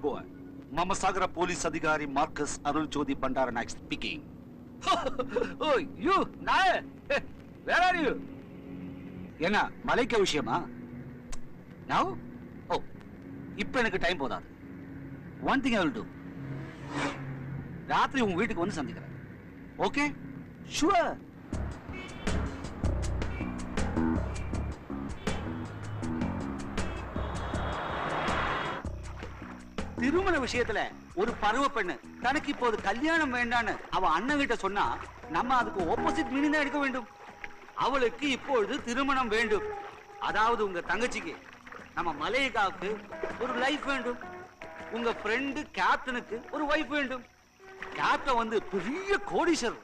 boy. Mama Sagara Police Adhikari Marcus Arul Jodi Bandara speaking. Oh, you, Naya. Where are you? Yenna, Malaika Vishayama? Now? Oh, இப்ப எனக்கு time போதாது. One thing I will do. ராத்திரி உங்க வீட்டுக்கு வந்து சந்திக்கிறேன். Okay? Sure. திருமண விஷயத்துல ஒரு பருவ பெண்ணு தனக்கு இப்போது கல்யாணம் வேண்டான்னு அவ அண்ணன் கிட்ட சொன்னா நம்ம அதுக்கு ஆப்போசிட் மீனிங் தான் எடுக்க வேண்டும். அவளுக்கு இப்பொழுது திருமணம் வேண்டும். அதாவது உங்க தங்கச்சிக்கு நம்ம மலையகாவுக்கு ஒரு லைஃப் வேண்டும். உங்க ஃப்ரெண்டு கேப்டனுக்கு ஒரு வைஃப் வேண்டும். கேப்டன் வந்து பெரிய கோடீஸ்வரர்.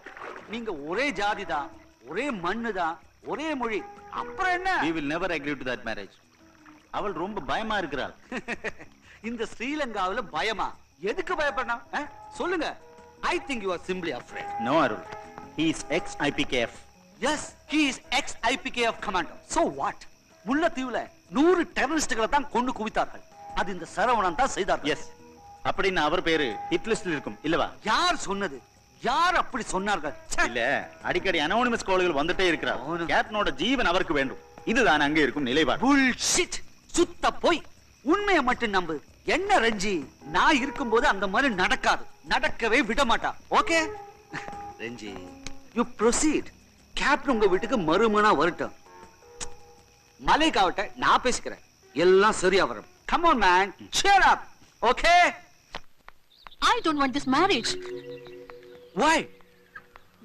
நீங்க ஒரே ஜாதி தான், ஒரே மண்ணு தான், ஒரே மொழி. அப்புறம் என்ன? We will never agree to that marriage. அவள் ரொம்ப பயமா இருக்கிறாள். இந்த ஸ்ரீலங்காவுல பயமா? எதுக்கு பயப்படணும்? சொல்லுங்க. I think you are simply afraid. No, Arul. He is ex-IPKF. Yes, he is ex-IPKF commander. So what? முல்லைத்தீவுல 100 டெரரிஸ்டுகளை தான் கொண்டு குவித்தார்கள். அது இந்த சரவணன் தான் செய்தார். Yes. அப்படின்னு அவர் பேரு ஹிட் லிஸ்ட்ல இருக்கும் இல்லவா? யார் சொன்னது? யார் அப்படி சொன்னார்கள்? இல்ல, அடிக்கடி அனோனிமஸ் கால்கள் வந்துட்டே இருக்கிறார். கேப்டனோட ஜீவன் அவருக்கு வேண்டும். இதுதான் அங்கே இருக்கும் நிலைப்பாடு. Bullshit. சுத்த போய். உண்மையை மட்டும் நம்பு. என்ன ரஞ்சி, நான் இருக்கும்போது அந்த மாதிரி நடக்காது. நடக்கவே விட மாட்டா. Okay Ranji, you proceed. Captain உங்க வீட்டுக்கு மறுமனா வரட்டும். மலைக்காவட்ட நான் பேசிக்கிறேன். எல்லாம் சரியா வரும். Come on man, cheer up. Okay? I don't want this marriage. Why?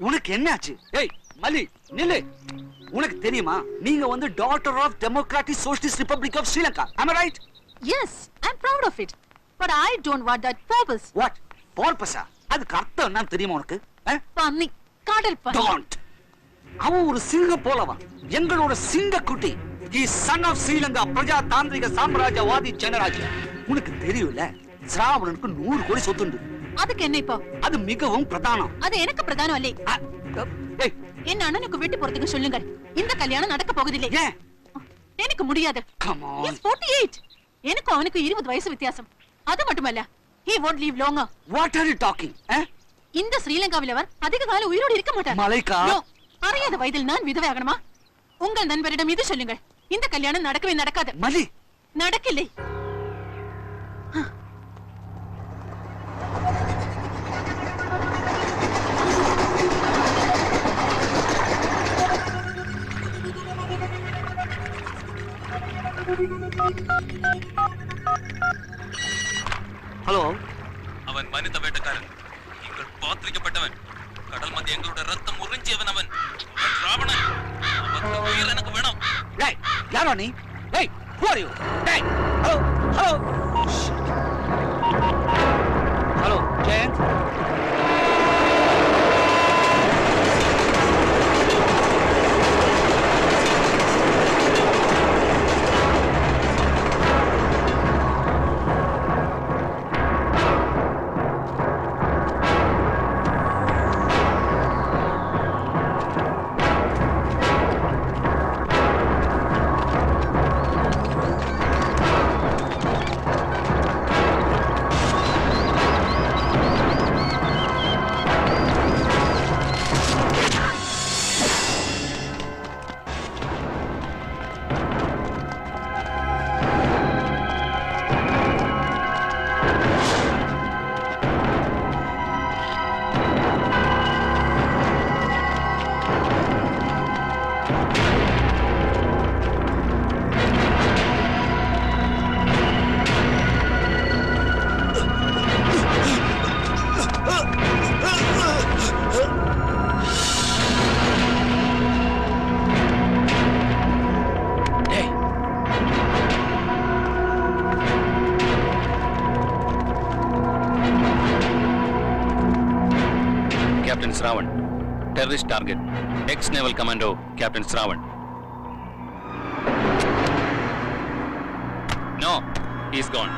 உனக்கு என்னாச்சு? ஏய் மலி நில்லு. உனக்கு தெரியுமா நீங்க வந்து daughter of Democratic Socialist Republic of Sri Lanka. Am I right? Yes, I'm proud of it. But I don't want that purpose. What? Purpose? அதுக்கு அர்த்தம் என்ன தெரியுமா உனக்கு? பன்னி, காடல் பன்னி. Don't. அவன் ஒரு சிங்க போலவா? எங்களோட சிங்க குட்டி. He is son of Sri Lanka பிரஜாதாந்திரிக சாம்ராஜ்யவாதி ஜனராஜ்யா. உனக்கு தெரியும்ல, ஸ்ராவணனுக்கு 100 கோடி சொத்து உண்டு. அதுக்கு என்ன இப்போ? அது மிகவும் பிரதானம். அது எனக்கு பிரதானம் இல்லை. ஏய், என் அண்ணனுக்கு விட்டு போறதுக்கு சொல்லுங்க. இந்த கல்யாணம் நடக்க போகுதில்லை. ஏன்? எனக்கு முடியாது. Come on. He's 48. எனக்கு அவனுக்கு 20 வயசு வித்தியாசம். அது மட்டுமல்ல, he won't live longer. What are you talking? இந்த ஸ்ரீலங்காவில் அவர் அதிக காலம் உயிரோடு இருக்க மாட்டார். மலைக்கா. அறியாத வயதில் நான் விதவை ஆகணுமா? உங்கள் நண்பரிடம் இது சொல்லுங்கள். இந்த கல்யாணம் நடக்கவே நடக்காது. மலி, நடக்கலை. ஹலோ. அவன் மனித வேட்டக்காரன். நீங்கள் பாத்திரிக்கப்பட்டவன். கடல் மத்திய எங்களோட ரத்தம் உறிஞ்சியவன் அவன். ராவணன். அவன் உயிர் எனக்கு வேணும். டேய், யாரோ நீ? டேய், who are you? டேய், hello, hello. Hello, Jayanth. Captain Sravan. Terrorist target. Ex-naval commando Captain Sravan. No, he's gone.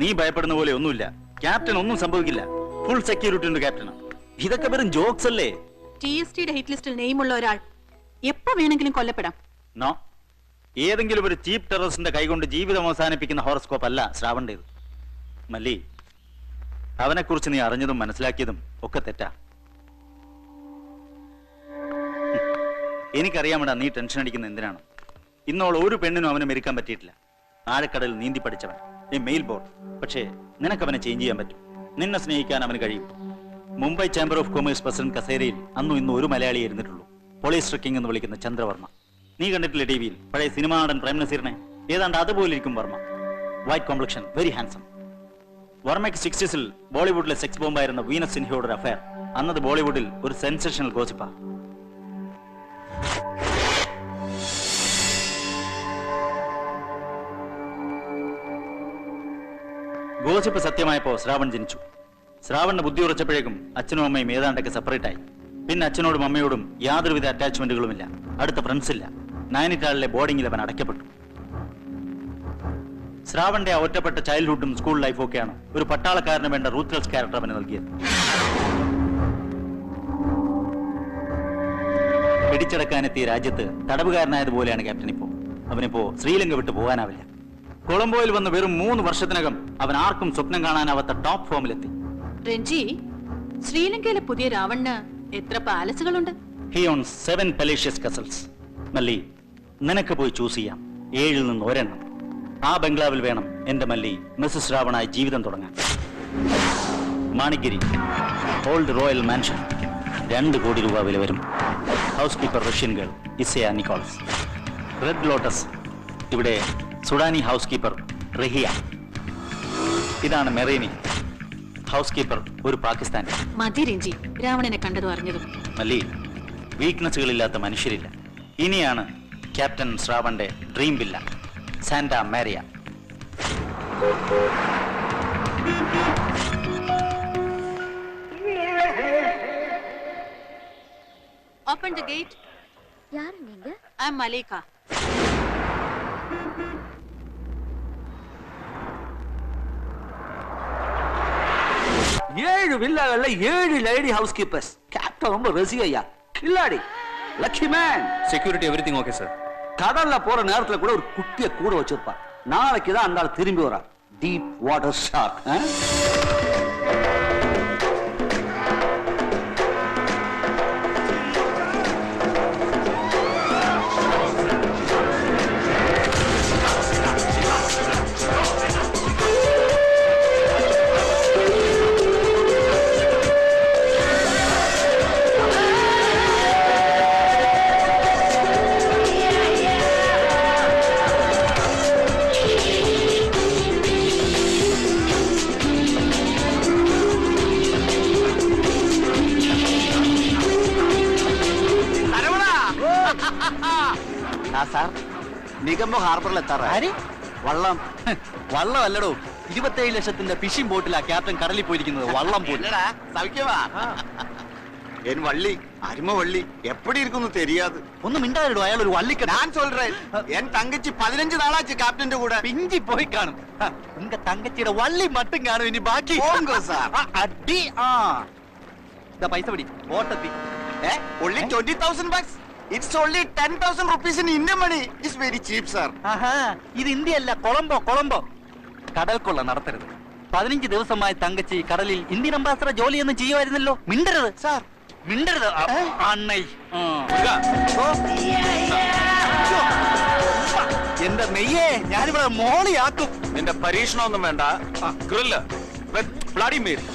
നീ ഭയപ്പെടുന്ന പോലെ ഒന്നുമില്ല. ക്യാപ്റ്റൻ ഒന്നും സംഭവിക്കില്ല. ഫുൾ സെക്യൂരിറ്റി ഉണ്ട് ക്യാപ്റ്റന്. ഇതൊക്കെ വെറും ജോക്സ് അല്ലേ? TSTയുടെ ഹിറ്റ് ലിസ്റ്റിൽ നെയിമുള്ള ഒരാൾ എപ്പോ വേണമെങ്കിലും കൊല്ലപ്പെടാം. നോ, ഏതെങ്കിലും ഒരു ചീഫ് ടെററിസ്റ്റിന്റെ കൈകൊണ്ട് ജീവിതം അവസാനിപ്പിക്കുന്ന ഹോറോസ്കോപ്പ് അല്ല ശ്രാവണ്ടേത്. മല്ലി, അവനെ കുറിച്ച് നീ അറിഞ്ഞതും മനസ്സിലാക്കിയതും ഒക്കെ തെറ്റാ. എനിക്കറിയാമടാ നീ ടെൻഷൻ അടിക്കുന്ന എന്തിനാണ്. ഇന്നോളം ഒരു പെണ്ണിനും അവനെ മെരുക്കാൻ പറ്റിയിട്ടില്ല. ആഴക്കടലിൽ നീന്തി പഠിച്ചവൻ, മെയിൽ ബോട്ട്. പക്ഷേ നിനക്കവനെ ചേഞ്ച് ചെയ്യാൻ പറ്റും. നിന്നെ സ്നേഹിക്കാൻ അവന് കഴിയും. Mumbai chamber of commerce president കസേരയിൽ അന്നും ഇന്നും ഒരു മലയാളി ഇരുന്നിട്ടുള്ളൂ. പോളീസ് ട്രക്കിംഗ് എന്ന് വിളിക്കുന്ന ചന്ദ്രവർമ്മ. നീ കണ്ടിട്ടില്ലേ ടിവിയിൽ പഴയ സിനിമാ നടൻ പ്രേം നസീറിനെ? ഏതാണ്ട് അതുപോലെ ഇരിക്കും Varma. White complexion, very handsome. വർമ്മയ്ക്ക് 60s ബോളിവുഡിലെ സെക്സ് ബോംബായിരുന്ന വീനസ് സിൻഹയോട് അഫയർ. അന്നത് ബോളിവുഡിൽ ഒരു സെൻസേഷണൽ ഗോസിപ്പാ. ഗോസിപ്പ് സത്യമായപ്പോ ശ്രാവൺ ജനിച്ചു. ശ്രാവണിന് ബുദ്ധി ഉറച്ചപ്പോഴേക്കും അച്ഛനും അമ്മയും ഏതാണ്ടൊക്കെ സെപ്പറേറ്റ് ആയി. പിന്നെ അച്ഛനോടും അമ്മയോടും യാതൊരുവിധ അറ്റാച്ച്മെന്റുകളുമില്ല. അടുത്ത ഫ്രണ്ട്സ് ഇല്ല. നൈനിറ്റാളിലെ ബോർഡിംഗിൽ അവൻ അടയ്ക്കപ്പെട്ടു. ശ്രാവണിന്റെ ആ ഒറ്റപ്പെട്ട ചൈൽഡ്ഹുഡും സ്കൂൾ ലൈഫും ഒക്കെയാണ് ഒരു പട്ടാളക്കാരന് വേണ്ട റൂത്ത്ലെസ് ക്യാരക്ടർ അവന് നൽകിയത്. പിടിച്ചടക്കാനെത്തിയ രാജ്യത്ത് തടവുകാരനായതുപോലെയാണ് ക്യാപ്റ്റൻ ഇപ്പോ. അവനിപ്പോ ശ്രീലങ്ക വിട്ടു പോകാനാവില്ല. കൊളംബോയിൽ വന്ന് വെറും 3 വർഷത്തിനകം അവൻ ആർക്കും സ്വപ്നം കാണാനാവാത്ത ടോപ്പ് ഫോമിലെത്തി. രഞ്ജി, ശ്രീലങ്കയിലെ പുതിയ രാവണിന് എത്ര പാലസുകളുണ്ട്? He owns 7 palacious castles. മല്ലി, നിനക്ക് പോയി ചൂസ് ചെയ്യാം. 7ൽ നിന്ന് ഒരെണ്ണം. ആ ബംഗ്ലാവിൽ വേണം എന്റെ മല്ലി മിസസ് രാവണായി ജീവിതം തുടങ്ങാൻ. മാണിഗിരി, ഓൾഡ് റോയൽ മാൻഷൻ, 2 കോടി രൂപ വില വരും. House keeper Russian girl Isaya Nicholas. Red lotus, ഇവിടെ സുഡാനി ഹൗസ് കീപ്പർ റഹിയ. ഇതാണ് മെറീനി, ഹൗസ് കീപ്പർ ഒരു പാകിസ്ഥാനി. മതി രഞ്ജി, രാവണനെ കണ്ടതും അറിഞ്ഞതും. മല്ലി, വീക്ക്നെസ്സുകളില്ലാത്ത മനുഷ്യരില്ല. ഇനിയാണ് ക്യാപ്റ്റൻ ശ്രാവന്റെ dream villa, Santa Maria. Open the gate. யாரு நீங்க? I'm Malika. ஏழு வில்லாகள்ல 7 லேடி ஹவுஸ் கீப்பர்ஸ். கேப்டன் ரொம்ப ரசிகையா, கில்லாடி, lucky man. Security everything okay sir. கடல்ல போற நேரத்துல கூட ஒரு குட்டிய கூட வச்சிருப்பா. நாளைக்கு தான் அந்த ஆள் திரும்பி வரா. Deep water shark. നിഗമ്പോ ഹാർബറിൽ എത്താറായി. വള്ളം വള്ളമല്ലടോ, 27 ലക്ഷത്തിന്റെ ഫിഷിംഗ് ബോട്ടിലാ ക്യാപ്റ്റൻ കടലിൽ പോയിരിക്കുന്നത്. വള്ളം പോലും என் வள்ளி அருமை வள்ளி எப்படி இருக்குன்னு தெரியாது. ഒന്നും മിണ്ടാതിടോ, അയാൾ ഒരു വള്ളിക്കട. நான் சொல்றேன், என் தங்கச்சி 15 நாளாச்சு கேப்டன் கூட. പിഞ്ചി പോയി കാണും. ഉങ്ക തങ്കച്ചിയുടെ വള്ളി മട്ടും കാണും. ഇനി ബാക്കി போங்க சார். അടി. പൈസ പിടി, ഓട്ടത്തി. only 20,000 bucks. It's only 10,000 rupees in Indian money. It's very cheap, sir. ഇത് ഇന്ത്യയല്ല, കൊളംബോ. കൊളംബോ. കടൽ കൊള്ള നടത്തരുത്. 15 ദിവസമായി തങ്കച്ചി കടലിൽ ഇന്ത്യൻ അംബാസഡർ ജോലിയൊന്നും ചെയ്യുമായിരുന്നല്ലോ. മിണ്ടരുത് സാർ, മിണ്ടരുത്. എന്റെ നെയ്യേ, ഞാനിവിടെ മോളിയാക്കും. നിന്റെ പരീക്ഷണമൊന്നും വേണ്ട. Grill bloody Mary.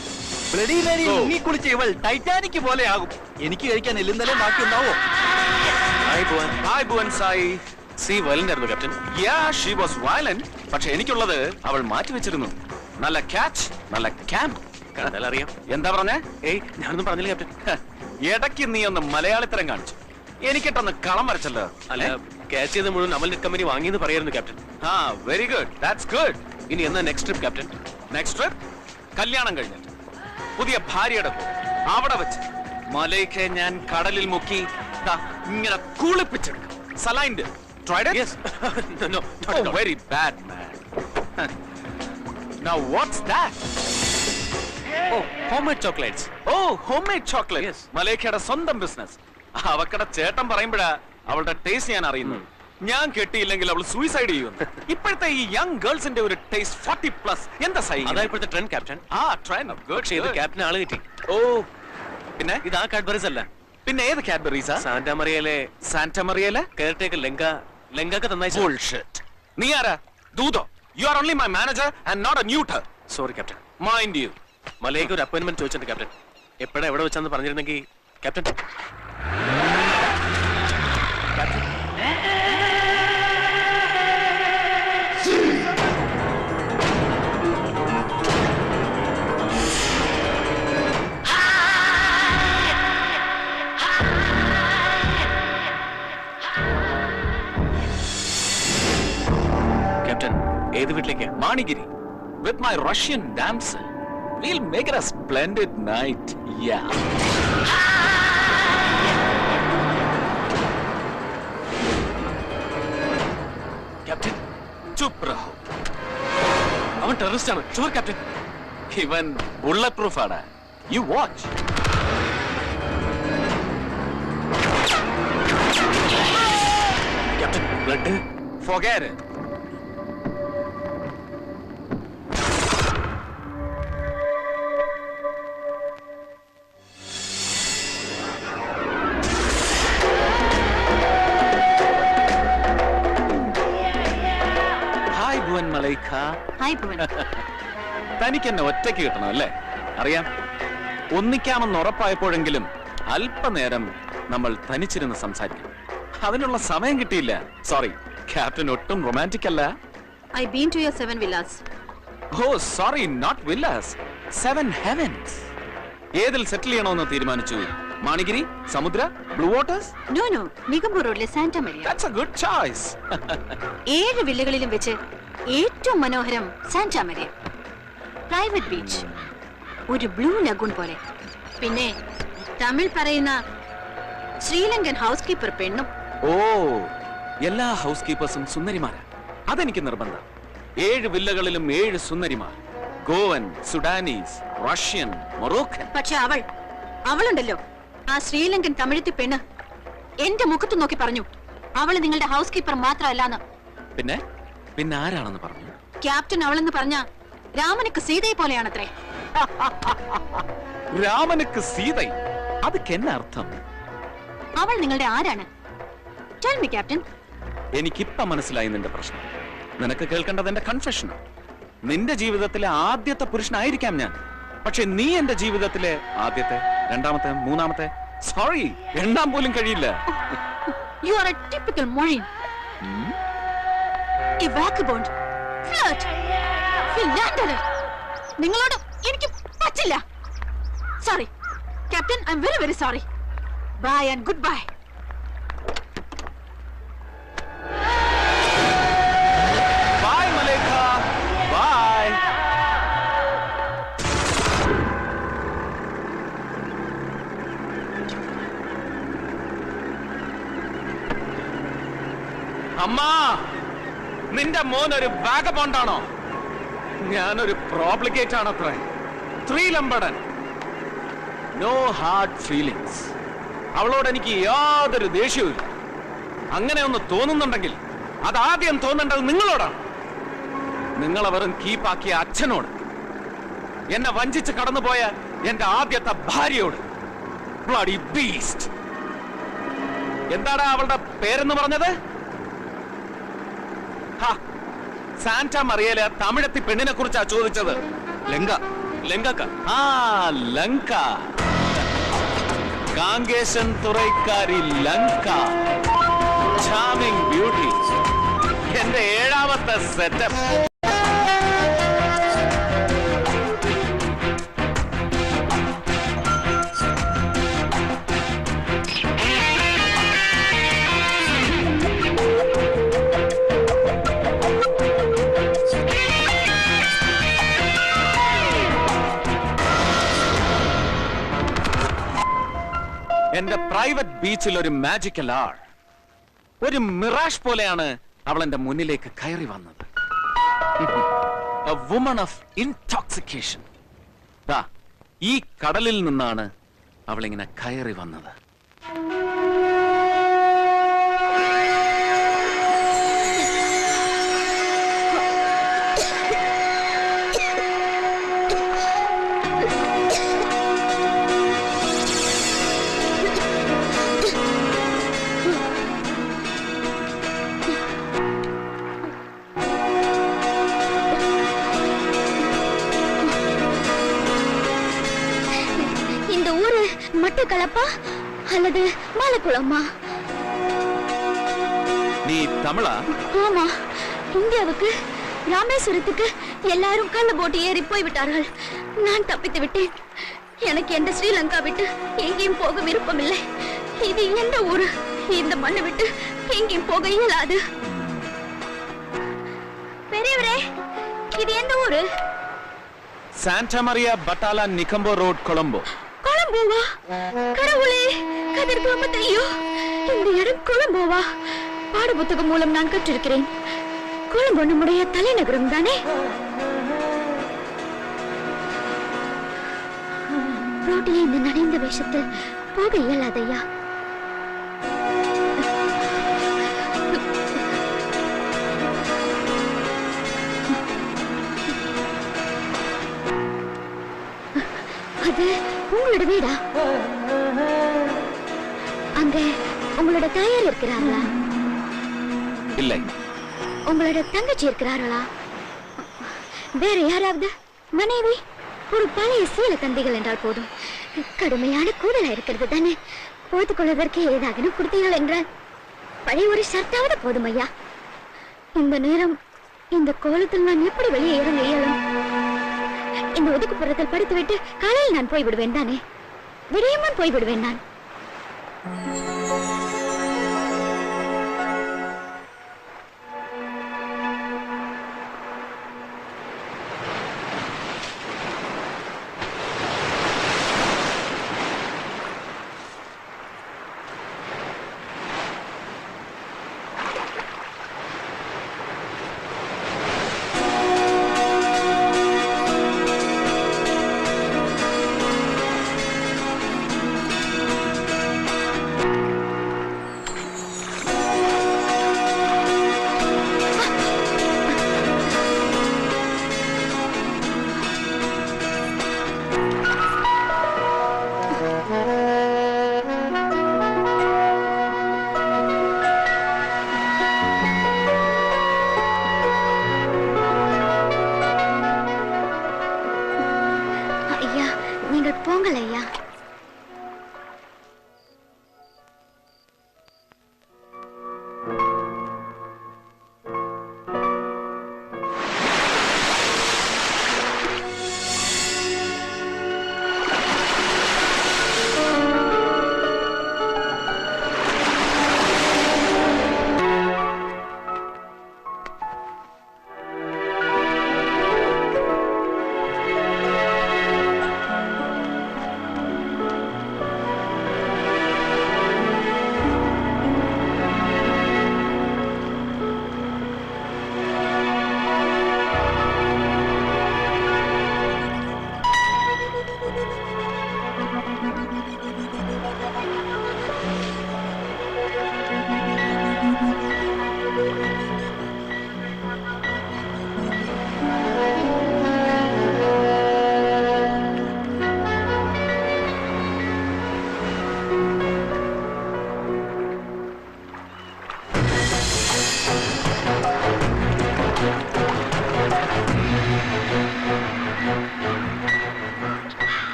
Bloody Mary മുങ്ങിക്കുളിച്ച് ഇവൾ ടൈറ്റാനിക് പോലെ ആകും. എനിക്ക് കഴിക്കാൻ എല്ലുന്നല്ലേ ബാക്കി ഉണ്ടാവോ? Hi Bhuvan Sai. She violent ആയിരുന്നു captain. Yeah, she was violent. പക്ഷെ എനിക്കുള്ളത് അവൾ മാറ്റി വെച്ചിരുന്നു. നല്ല ക്യാച്ച്, നല്ല ക്യാമ്പ്. അറിയാം. എന്താ പറഞ്ഞേ? ഏയ്, ഞാനൊന്നും പറഞ്ഞില്ല ക്യാപ്റ്റൻ. ഇടയ്ക്ക് നീ ഒന്ന് മലയാളിത്തരം കാണിച്ചു. എനിക്കിട്ടൊന്ന് കളം വരച്ചല്ലോ. അല്ല, ക്യാച്ച് ചെയ്ത് മുഴുവൻ അമൽ കമ്പനി വാങ്ങിയെന്ന് പറയായിരുന്നു captain. Very good, that's good. ഇനി എന്നാ next trip captain? Next trip കല്യാണം കഴിഞ്ഞിട്ട് പുതിയ ഭാര്യയുടെ കൂടെ അവിടെ വെച്ച് മലയ്ക്ക് ഞാൻ കടലിൽ മുക്കി ഇങ്ങനെ കുളിപ്പിച്ചെടുക്കും. സലൈൻഡ്. Tried it? Yes. No, very bad, man. Now what's that? Oh, homemade chocolates. Oh, homemade chocolate. Yes. മലേഖയുടെ സ്വന്തം ബിസിനസ്. അവക്കടെ ചേട്ടൻ പറയുമ്പോഴാ അവളുടെ ടേസ്റ്റ് ഞാൻ അറിയുന്നു. ഞാൻ കെട്ടിയില്ലെങ്കിൽ അവൾ സൂയിസൈഡ് ചെയ്യുന്നു. ഇപ്പോഴത്തെ ഈ യങ് ഗേൾസിന്റെ ഒരു ടേസ്റ്റ് 40+ എന്താ സൈ? അതാ ഇപ്പോഴത്തെ ട്രെൻഡ് ക്യാപ്റ്റൻ. ട്രെൻഡ്. പക്ഷേ ഇത് ക്യാപ്റ്റൻ ആള് കിട്ടി. ഓ, പിന്നെ ഇത് ആ കാഡ്ബറീസ് അല്ല, പിന്നെ ഏത് കാഡ്ബറീസാ? സാന്റാമറിയയിലെ കെയർടേക്കർ ലെങ്കാക്ക് തന്നായി. Bullshit. നീ ആരാ? ദൂതോ? You are only my manager and not a neuter. Sorry captain. Mind you. മലയ്ക്ക് ഒരു അപ്പോയിന്റ്മെന്റ് ചോദിച്ചിട്ടുണ്ട് ക്യാപ്റ്റൻ. എപ്പോഴാ എവിടെ വെച്ചാന്ന് പറഞ്ഞിരുന്നെങ്കിൽ ക്യാപ്റ്റൻ. ക്യാപ്റ്റൻ ഏത് വീട്ടിലേക്കാ? Manigiri. With my Russian damsel. We'll make it a splendid night. Yeah. Captain Chup raho. അവൻ terrorist ആണ്. Sure captain. ഇവൻ ബുള്ളറ്റ് പ്രൂഫ് ആണ്. You watch. Captain blood. Forget it. Hi, Bhuvan Malaika. Hi Bhuvan. തനിക്ക് എന്നെ ഒറ്റയ്ക്ക് കിട്ടണം അല്ലേ? അറിയാം. ഒന്നിക്കാമെന്ന് ഉറപ്പായപ്പോഴെങ്കിലും അല്പനേരം നമ്മൾ തനിച്ചിരുന്ന് സംസാരിക്കും. അതിനുള്ള സമയം കിട്ടിയില്ല. സോറി, ക്യാപ്റ്റൻ ഒട്ടും റൊമാൻറ്റിക് അല്ല. I been to your 7 villas. Oh sorry, not villas, 7 heavens. ഏതിൽ സെറ്റിൽ ചെയ്യണമെന്ന് തീരുമാനിച്ചു? Manigiri, Samudra, blue waters? No, no, Nigampur റോഡിലെ Santa Maria. That's a good choice. 7 വില്ലകളിലും വെച്ച് ഏറ്റവും മനോഹരം സാന്റാ മരിയ. പ്രൈവറ്റ് ബീച്ച്, ഒരു ബ്ലൂ ലഗൂൺ പോലെ. പിന്നെ തമിഴ് പറയുന്ന ശ്രീലങ്കൻ ഹൗസ് കീപ്പർ പെണ്ണും. ഓ, എല്ലാ ഹൗസ് കീപ്പേഴ്സും സുന്ദരിമാരാ. അതെനിക്ക് നിർബന്ധം. 7 വില്ലകളിലും 7 സുന്ദരിമാർ. Goan, Sudanese, Russian, Moroccan. പക്ഷെ അവളുണ്ടല്ലോ, ആ ശ്രീലങ്കൻ തമിഴത്തി പെണ്ണ് എന്റെ മുഖത്ത് നോക്കി പറഞ്ഞു അവള് നിങ്ങളുടെ ഹൗസ് കീപ്പർ മാത്രമല്ലാന്ന്. പിന്നെ ആരാണെന്ന് പറഞ്ഞു? ക്യാപ്റ്റൻ അവളെന്ന് പറഞ്ഞ രാമനുക്ക് സീതയെ പോലെയാണത്രേ. രാമനുക്ക് സീത? അതൊക്കെ എന്നെ അർത്ഥം. അവൾ നിങ്ങളുടെ ആരാണ്? Tell me captain. എനിക്കിപ്പ മനസ്സിലായി നിന്റെ പ്രശ്നം. നിനക്ക് കേൾക്കേണ്ടത് എന്റെ കൺഫെഷൻ. നിന്റെ ജീവിതത്തിലെ ആദ്യത്തെ പുരുഷനായിരിക്കാം ഞാൻ. പക്ഷെ നീ എന്റെ ജീവിതത്തിലെ ആദ്യത്തെ, രണ്ടാമത്തെ, മൂന്നാമത്തെ, സോറി, എണ്ണാൻ പോലും കഴിയില്ല. You are a typical Marine. A vagabond, flirt, philanderer. നിങ്ങളോട് എനിക്ക് പറ്റില്ല. Sorry, Captain. I'm very, very sorry. Bye and goodbye. Bye, Malaika. Bye. അമ്മാ, നിന്റെ മോൻ ഒരു വാഗബോണ്ടാണോ? ഞാനൊരു പ്രോബ്ലിഗേറ്റ് ആണത്രേ. 3 ലമ്പടൻ. No hard feelings. അവളോട് എനിക്ക് യാതൊരു ദേഷ്യവും. അങ്ങനെ ഒന്ന് തോന്നുന്നുണ്ടെങ്കിൽ അതാദ്യം തോന്നേണ്ടത് നിങ്ങളോടാണ്. നിങ്ങളെ വെറും കീപ്പാക്കിയ അച്ഛനോട്, എന്നെ വഞ്ചിച്ച് കടന്നുപോയ എന്റെ ആദ്യത്തെ ഭാര്യയോട്. Bloody beast. എന്താടാ അവളുടെ പേരെന്ന് പറഞ്ഞത്? സാന്റാ മറിയയിലെ തമിഴത്തി പെണ്ണിനെ കുറിച്ചാ ചോദിച്ചത്. ലെങ്കാക്ക. ലങ്ക. കാങ്കേശൻ തുറൈക്കാരി ലങ്ക. Charming beauty. എന്റെ 7ാമത്തെ സെറ്റപ്പ്. എന്റെ പ്രൈവറ്റ് ബീച്ചിൽ ഒരു മാജിക്കൽ ആൾ, ഒരു മിറാഷ് പോലെയാണ് അവൾ എന്റെ മുന്നിലേക്ക് കയറി വന്നത്. a woman of intoxication. ദാ ഈ കടലിൽ നിന്നാണ് അവൾ ഇങ്ങനെ കയറി വന്നത്. மட்டக்களப்பா அல்லது மலக்குளமா? நீ தமிழா? ஆமா. இந்தியாவுக்கு ராமேஸ்வரத்துக்கு எல்லாரும் கள்ள போட்டு ஏறி போய்விட்டார்கள். நான் தப்பித்து விட்டேன். எனக்கு எந்த ஸ்ரீலங்கா விட்டு எங்கேயும் போக விருப்பமில்லை. இது எந்த ஊரு? இந்த மண்ணை விட்டு எங்கேயும் போக இயலாது. பெரியவரே, இது எந்த ஊரு? சாண்டா மரியா பட்டாலா நிகம்போ ரோட், கொலம்போ. கொலம்போவா? கடவுளே, கதிர்காமத்தையோ, இந்த இடம் கொலம்போவா? பாட புத்தகம் மூலம் நான் கற்றிருக்கிறேன். கொலம்போ நம்முடைய தலைநகரம் தானே? ரோட்டிலே இந்த நனைந்த வேஷத்தில் போக இயலாதையா. அது உங்களோட வீடா? அங்க உங்களோட தாயார் இருக்கிறார்களா? இல்லை. உங்களோட தங்கச்சி இருக்கிறார்களா? வேற யாராவது? மனைவி? ஒரு பழைய சீல தந்திகள் என்றால் போதும். கடுமையான கூடலா இருக்கிறது தானே. போத்துக் கொள்வதற்கு ஏதாவது கொடுத்தீர்கள் என்றால் பழைய ஒரு ஷர்ட்டாவது போதும் ஐயா. இந்த நேரம் இந்த கோலத்தில் நான் எப்படி வெளியே இறங்க இயலும்? இந்த ஒதுக்குப்புறத்தில் படித்துவிட்டு காலையில் நான் போய்விடுவேன் தானே. விடியமான் போய்விடுவேன் நான்.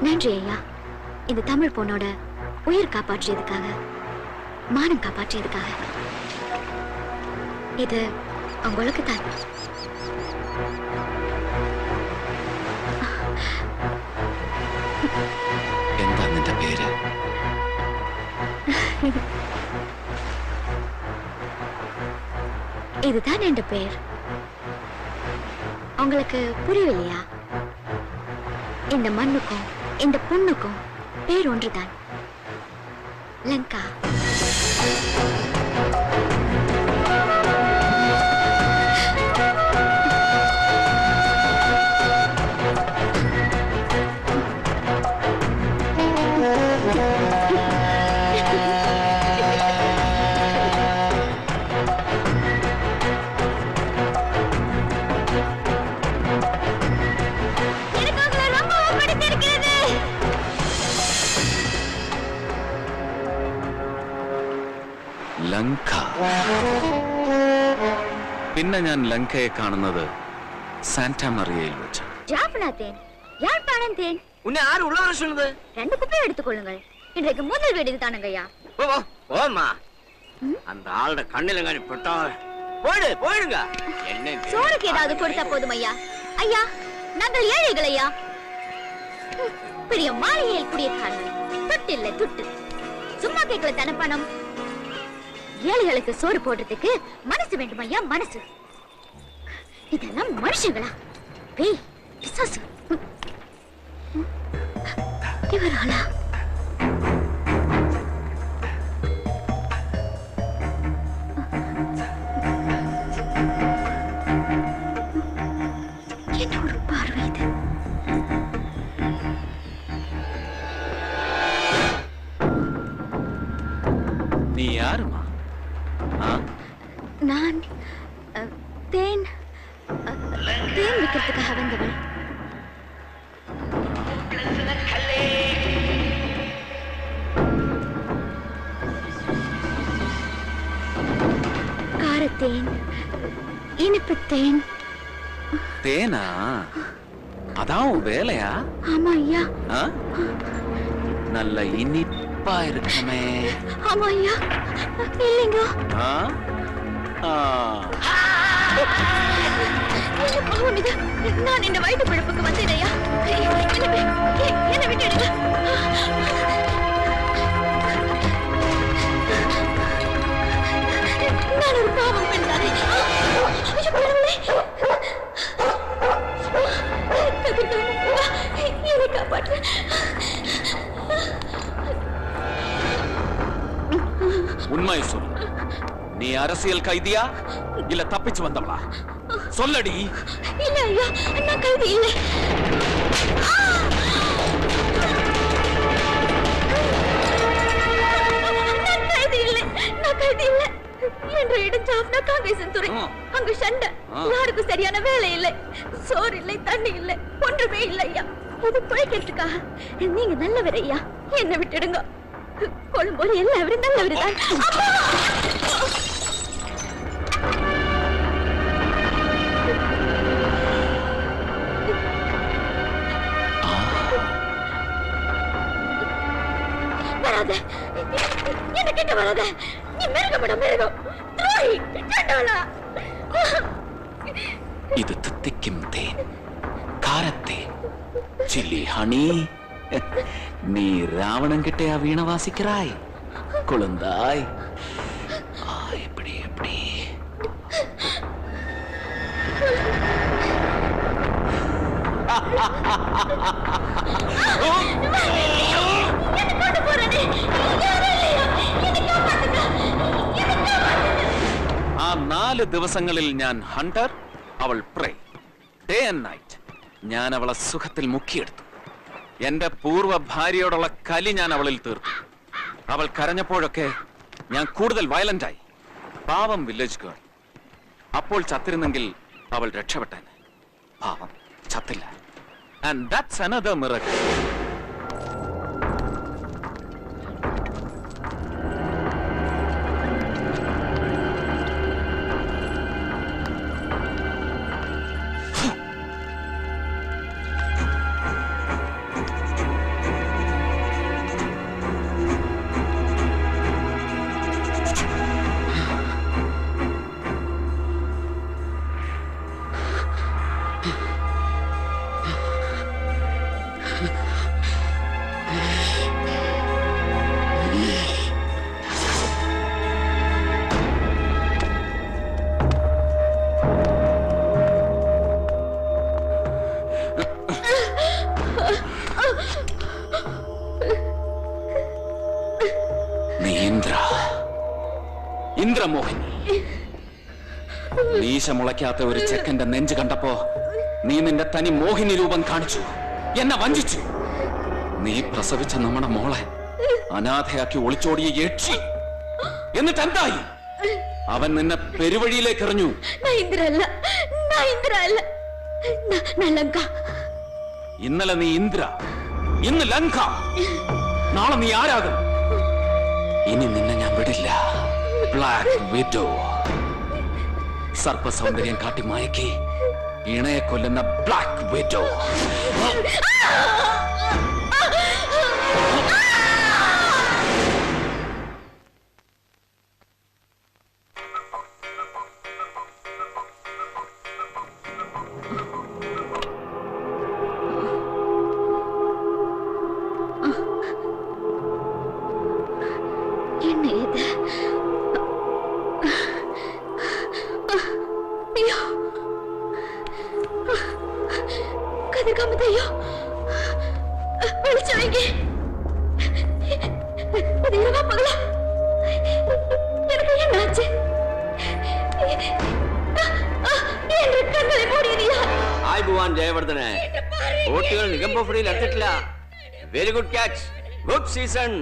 நன்றி ஐயா. இந்த தமிழ் பொண்ணோட உயிர் காப்பாற்றியதுக்காக, மானம் காப்பாற்றியதுக்காக. இது உங்களுக்கு தான். എന്താ നിന്റെ പേര്? இதுதான் என் பேர். உங்களுக்கு புரியலையா? இந்த மண்ணுக்கும் இந்த பொண்ணுக்கும் பேர் ஒன்றுதான், லங்கா. ലങ്ക. പിന്നെ ഞാൻ ലങ്കയെ കാണുന്നത് സാന്റാ മറിയയിൽ വെച്ച്. யாழ்ப்பாணம் தேன். உன்னை யாரு உள்ள வர சொன்னது? 2 குப்பை எடுத்துக்கொள்ளுங்கள். இன்றைக்கு முதல் வீடு தானுங்கய்யா. போமா. அந்த ஆளோட கண்ணில காணி பட்டா போயிடுங்க. என்ன சோறுக்கு ஏதாவது கொடுத்தா போதும் ஐயா. ஐயா, நாங்கள் ஏழைகள் ஐயா. பெரிய மாளிகையில் குடியிருக்கார்கள். துட்டு இல்லை துட்டு. சும்மா கேட்கல தானே பணம். ஏழைகளுக்கு சோறு போடுறதுக்கு மனசு வேண்டும் ஐயா, மனசு. இதெல்லாம் மனுஷங்களா? பேய், பிசாசு. இவராளா? என்ன ஒரு பார்வை இது? நீ யாருமா? நான் தேன் விற்கிறதுக்காக வந்தவள். காரத்தேன், இனிப்பு தேன். தேனா? அதான் வேலையா? ஆமா ஐயா. நல்ல இனிப்பா இருக்குமே. ஆமா ஐயா. இல்லைங்க. நான் இந்த வயிற்று பிழப்புக்கு வந்தேன் ஐயா. என்ன விட்டுடுங்க. நான் ஒரு பாவம் பெண்தானே. என்னை காப்பாற்று. உண்மை சொல்லு. நீ அரசியல் கைதியா இல்ல தப்பிச்சு வந்தவளா? சொல்லடி. இல்ல ஐயா, நான் கைதி இல்லை. நான் கைதி இல்லை. என்ற இடம் ஜாஃப்னா காங்கிரசின் துறை. அங்கு சண்டை. யாருக்கும் சரியான வேலை இல்லை, சோறு இல்லை, தண்ணி இல்லை, ஒன்றுமே இல்லை ஐயா. இது பிழைக்கிறதுக்காக நீங்க நல்லவர் ஐயா. என்ன விட்டுடுங்க. கொள்ளும்போது எல்லாரும் நல்லவர் தான். வராத, என்ன கிட்ட வராத. நீ மிருகப்பட மிருகம், துரோகி, சண்டாளா. ഇത് തിത്തിക്കും തേൻ, കാരത്തേൻ, ചില്ലി ഹണി. നീ രാവണൻ കിട്ടയാ വീണ വാസിക്കറായ് കുളന്തായ്. എപ്പടി എപ്പടി ആ 4 ദിവസങ്ങളിൽ ഞാൻ ഹണ്ടർ, അവൾ പ്രേ. ഡേ ആൻഡ് നൈറ്റ് ഞാൻ അവളെ സുഖത്തിൽ മുക്കിയെടുത്തു. എന്റെ പൂർവ്വ ഭാര്യയോടുള്ള കലി ഞാൻ അവളിൽ തീർത്തു. അവൾ കരഞ്ഞപ്പോഴൊക്കെ ഞാൻ കൂടുതൽ വയലന്റായി. പാവം വില്ലേജ് ഗേൾ. അപ്പോൾ ചത്തിരുന്നെങ്കിൽ അവൾ രക്ഷപ്പെട്ടേനെ. പാവം ചത്തില്ല. And that's another miracle. Indramohini. മീശ മുളയ്ക്കാത്ത ഒരു ചെക്കന്റെ നെഞ്ച് കണ്ടപ്പോ നീ നിന്റെ തനി മോഹിനി രൂപം കാണിച്ചു, എന്നെ വഞ്ചിച്ചു. നീ പ്രസവിച്ച നമ്മുടെ മോളെ അനാഥയാക്കി ഒളിച്ചോടിയ യക്ഷി. എന്നിട്ട് എന്തായി? അവൻ നിന്നെ പെരുവഴിയിലേക്ക് എറിഞ്ഞു. ഇന്നലെ നീ ഇന്ദ്ര, ഇന്ന് ലങ്ക, നാളെ നീ ആരാകും? ഇനി നിന്നെ ഞാൻ വിടില്ല. Black widow. സർപ്പസൗന്ദര്യം കാട്ടി മയക്കി ഇണയെ കൊല്ലുന്ന ബ്ലാക്ക് വിഡോ. ജയവർദ്ധനെ ബോട്ടുകൾ നിഗംബോഫടിയിൽ എടുത്തിട്ടില്ല. Very good catch, good season.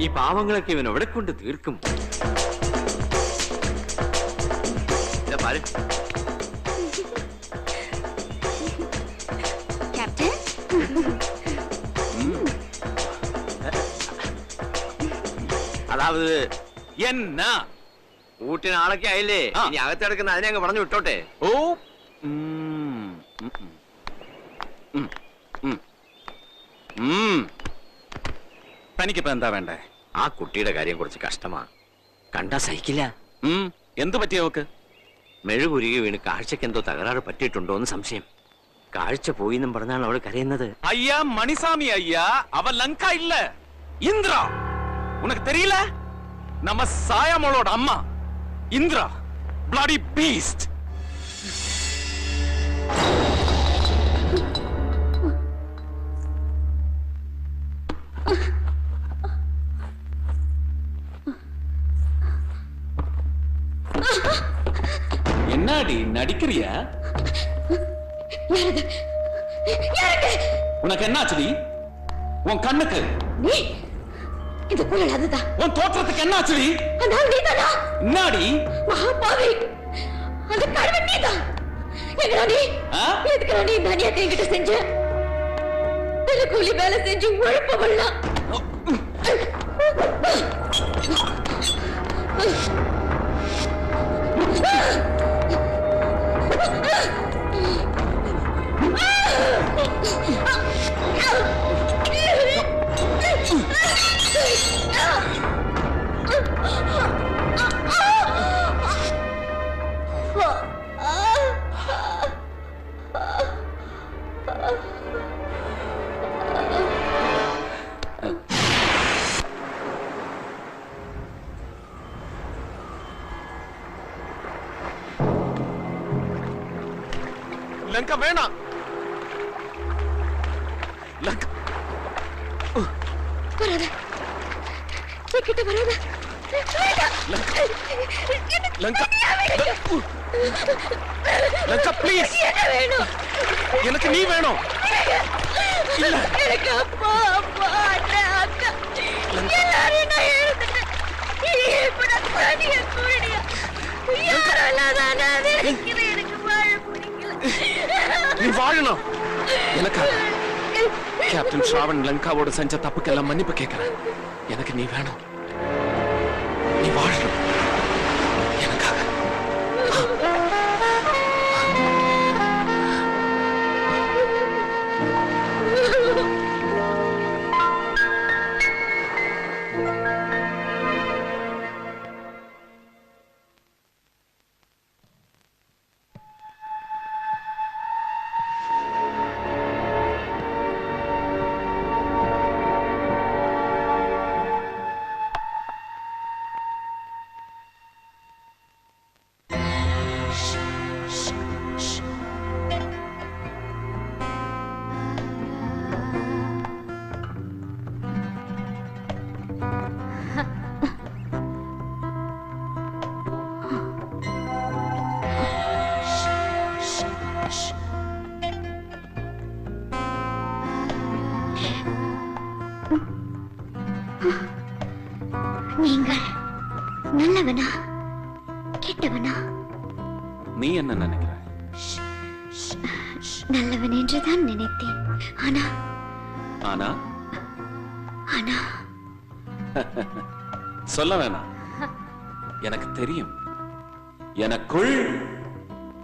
ഈ പാവങ്ങളൊക്കെ ഇവൻ എവിടെ കൊണ്ട് തീർക്കും? അതാവത് എന്നാ ഊട്ടിന് ആളൊക്കെ ആയില്ലേ, ഇനി അകത്ത് കിടക്കുന്ന അതിനെ അങ്ങ് പറഞ്ഞു വിട്ടോട്ടെ. ഓ തനിക്കിപ്പോ എന്താ വേണ്ടേ? ആ കുട്ടിയുടെ കാര്യം കുറച്ച് കഷ്ടമാ, കണ്ടാ സഹിക്കില്ല. എന്തു പറ്റിയ അവക്ക്? മെഴുകുരുകി വീണ് കാഴ്ചക്ക് എന്തോ തകരാറ് പറ്റിയിട്ടുണ്ടോ എന്ന് സംശയം. കാഴ്ച പോയിന്നും പറഞ്ഞാണ് അവൾ കരയുന്നത്. ஐயா மணிசாமி ஐயா, அவ லங்கா இல்ல, இந்திரா. உனக்கு தெரியல? நம்ம சாயாமோளோட அம்மா இந்திரா, bloody beast. என்னடி நடிக்கிறியா? உனக்கு என்னாச்சுடி? உன் கண்ணுக்கு இது புலன் அதுதான். உன் தோற்றத்துக்கு என்னாச்சுடி? அதான் நீதானா? என்னாடி? மகாபாவி, அந்த கடவுள் நீதான். எங்கடா நீ? எதுக்குடா நீ இந்த அநியாயத்தை என்கிட்ட செஞ்ச? கூலி வேலை செஞ்சு உழைப்பவள்லாம். லங்கா வேணாம். லங்கா வராத, என்கிட்ட வராத. லங்கா, லங்கா ப்ளீஸ். என்ன வேணும்? எனக்கு நீ வேணும். இல்ல, எனக்கு அப்பா, அப்பா, அண்ணா, அக்கா எல்லாரையும் நான் எழுந்துட்டேன். இப்ப நான் தனியா கூடியா யாரெல்லாம் நான் நினைக்கிறேன். எனக்கு வாழ பிடிக்கல. நீ வாழணும். எனக்கா கேப்டன் ஸ்ராவன் லங்காவோட செஞ்ச தப்புக்கெல்லாம் மன்னிப்பு கேட்கிறேன். எனக்கு நீ வேணும். நீ வாழணும் எனக்காக. நீங்கள் நல்லவனா கெட்டவனா? நீ என்ன நினைக்கிற? நல்லவன் என்றுதான் நினைத்தேன். ஆனா ஆனா ஆனா சொல்ல வேணாம். எனக்கு தெரியும். எனக்குள்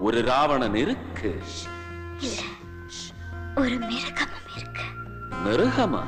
ஒரு ராவணன் இருக்கு. இல்ல, ஒரு மிருகமும் இருக்கு. மிருகமா?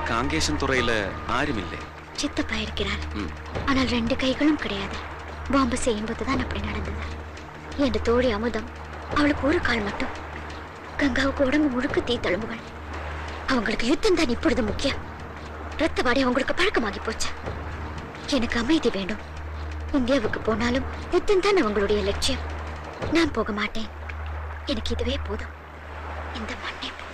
காங்கேசன் துறையில ஆருமில்லை. சித்தப்பா இருக்கிறார். ஆனால் 2 கைகளும் கிடையாது. பாம்பு செய்யும் போதுதான் அப்படி நடந்தது. என் தோழி அமுதம், அவளுக்கு ஒரு கால் மட்டும். கங்காவுக்கு உடம்பு முழுக்க தீ தழும்புகள். அவங்களுக்கு யுத்தம் தான் இப்பொழுது முக்கியம். ரத்த வாடை அவங்களுக்கு பழக்கமாகி போச்சு. எனக்கு அமைதி வேண்டும். இந்தியாவுக்கு போனாலும் யுத்தம் தான் அவங்களுடைய லட்சியம். நான் போக மாட்டேன். எனக்கு இதுவே போதும். இந்த மண்ணே போதும்.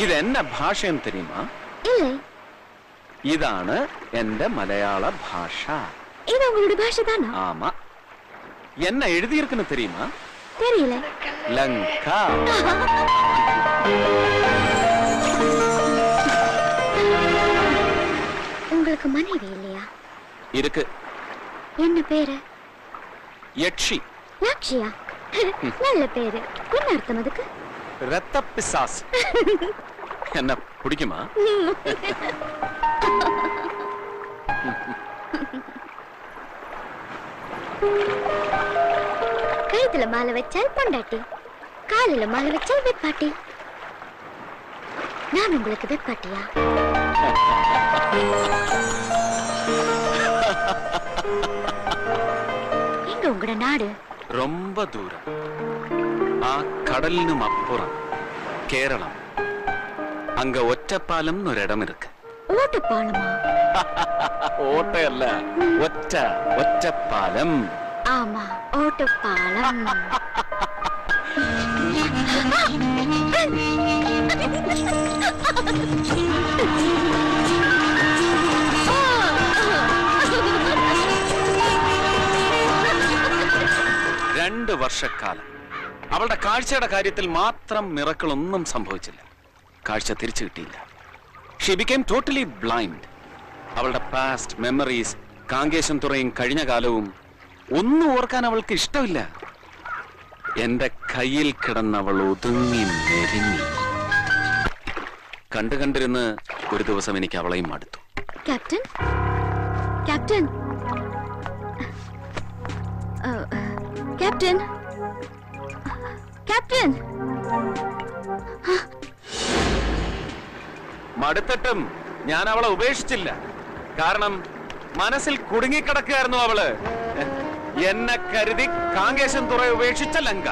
ഇത് എന്ന ഭാഷയെന്ന് தெரியுமா? இல்லை. ഇതാണ് എന്റെ മലയാള ഭാഷ. இது உங்களுடைய பாஷை தானா? ஆமா. என்ன எழுதியிருக்குன்னு தெரியுமா? தெரியல. லங்கா. உங்களுக்கு மனைவி இல்லையா? இருக்கு. என்ன பேரு? யக்ஷி. யக்ஷியா? நல்ல பேரு. என்ன அர்த்தம் அதுக்கு? ரத்த பிசாஸ். என்ன பிடிக்குமா? கழுத்துல மாலை வச்சால் பொண்டாட்டி, காலில மாலை வச்சால் வெப்பாட்டி. நான் உங்களுக்கு வெப்பாட்டியா? எங்க உங்களோட நாடு? ரொம்ப தூரம். ആ കടലിനും അപ്പുറം കേരളം. അങ്ക ഒറ്റപ്പാലം എന്നൊരിടം ഇருக்கு. ஓட்டப்பாலமா? ഓട്ടയല്ല, ഒറ്റപ്പാലം. ஆமா, ஓட்டப்பாலம். രണ്ട് വർഷക്കാലം അവളുടെ കാഴ്ചയുടെ കാര്യത്തിൽ മാത്രം മിറക്കിൾ ഒന്നും സംഭവിച്ചില്ല. കാഴ്ച തിരിച്ചു കിട്ടിയില്ല. She became totally blind. അവളുടെ പാസ്റ്റ് മെമ്മറീസ്, കാങ്കേശം തുറയും കഴിഞ്ഞ കാലവും ഒന്നും ഓർക്കാൻ അവൾക്ക് ഇഷ്ടമില്ല. എന്റെ കയ്യിൽ കിടന്നവൾ ഒതുങ്ങി മെരിഞ്ഞി. കണ്ടിരുന്ന് ഒരു ദിവസം എനിക്ക് അവളെയും മടുത്തു. Captain, captain, captain, captain. മടുത്തിട്ടും ഞാൻ അവളെ ഉപേക്ഷിച്ചില്ല. കാരണം മനസ്സിൽ കുടുങ്ങിക്കിടക്കുകയായിരുന്നു അവള്. എന്നെ കരുതി കാങ്കേശം തുറ ഉപേക്ഷിച്ച ലങ്ക.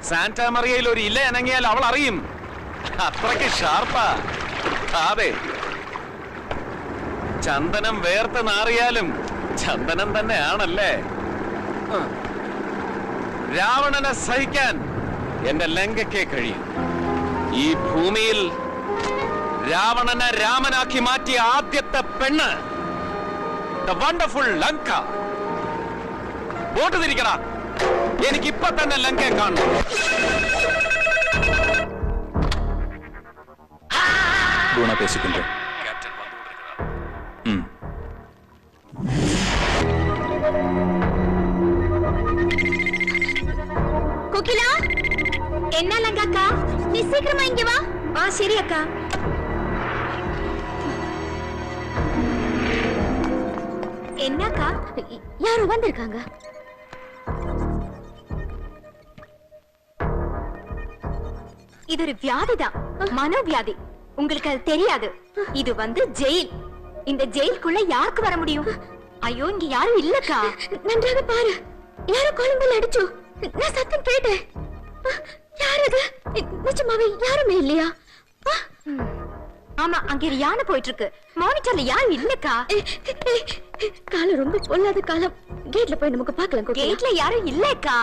സാന്റാമറിയയിൽ ഒരു ഇല അനങ്ങിയാൽ അവൾ അറിയും. അത്രയ്ക്ക് ഷാർപ്പാ. അതെ, ചന്ദനം വേർത്ത് നാറിയാലും ചന്ദനം തന്നെയാണല്ലേ. രാവണനെ സഹിക്കാൻ എന്റെ ലങ്കയ്ക്കേ കഴിയും. ഈ ഭൂമിയിൽ രാവണനെ രാമനാക്കി മാറ്റിയ ആദ്യത്തെ പെണ്ണ്, ദ വണ്ടർഫുൾ ലങ്ക. വോട്ട് തിരിക്കടാ. എനിക്കിപ്പൊ തന്നെ ലങ്കയെ കാണണം. ഗുണ പേശിക്കൊണ്ട് ക്യാപ്റ്റൻ വന്നുകൊണ്ടിരിക്കടാ. கோகிலா, என்ன லங்காக்கா? நீ சீக்கிரமா இங்க வா. சரி அக்கா. என்னக்கா? யாரும் வந்திருக்காங்க. இது ஒரு வியாதிதான், மனோவியாதி. உங்களுக்கு அது தெரியாது. இது ஜெயில். இந்த ஜெயிலுக்குள்ள யாருக்கு வர முடியும்? ஐயோ, இங்க யாரும் இல்லக்கா. நன்றாக பாரு. யாரோ கொழும்பில் அடிச்சோ. நான் சத்தம் கேட்டேன். யாரது? நிஜமாவே யாருமே இல்லையா? ஆமா, அங்க ஒரு யானை போயிட்டு இருக்கு. மானிட்டர்ல யாரும் இல்லக்கா. காலம் ரொம்ப பொல்லாத காலம். கேட்ல போய் நமக்கு பார்க்கலாம். கேட்ல யாரும் இல்லக்கா.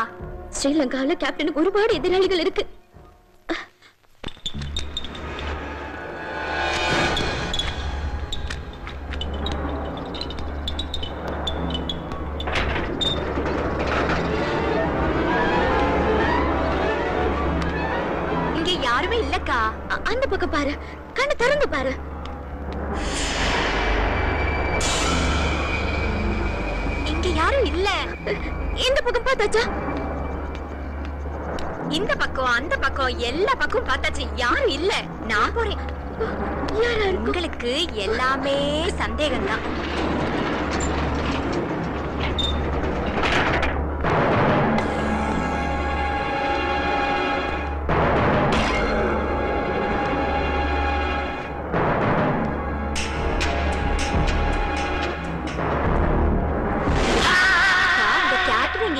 ஸ்ரீலங்காவில கேப்டனுக்கு ஒருபாடு எதிராளிகள் இருக்கு. இங்க யாருமே இல்லக்கா. அந்த பக்கம் பாரு, கண்ணு திறந்து பாரு. இங்க யாரும் இல்ல. இந்த பக்கம் பார்த்தாச்சா? இந்த பக்கம், அந்த பக்கம், எல்லா பக்கம் பார்த்தாச்சு. யாரும் இல்ல. நான் போறேன். யாரா இருக்கு? உங்களுக்கு எல்லாமே சந்தேகம் தான்.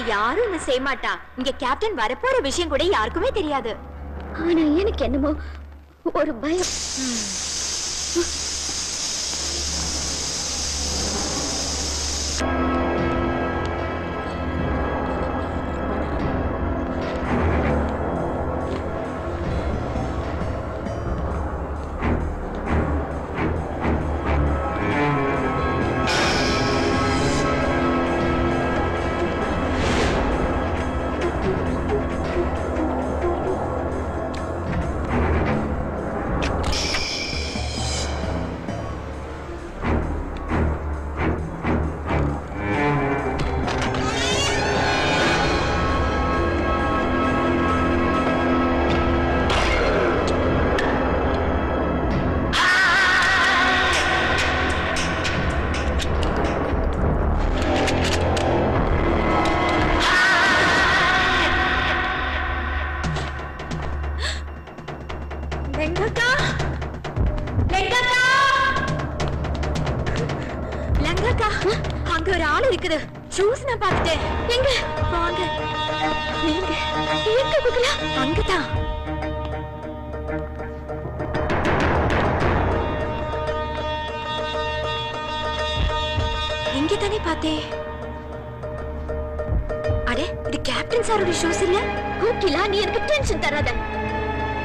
இங்க யாரும் என்ன செய்ய மாட்டா. இங்க கேப்டன் வரப்போற விஷயம் கூட யாருக்குமே தெரியாது. ஆனா எனக்கு என்னமோ ஒரு பயம். அங்க ஒரு ஆள் இருக்குது. ஷூஸ் நான் பார்த்துட்டேன். எங்க வாங்க நீங்க எங்க குக்கலா? அங்கதான். இங்க தானே பார்த்தேன். அடே இது கேப்டன் சாரோட ஷூஸ் இல்ல? குக்கலா நீ எனக்கு டென்ஷன் தராத.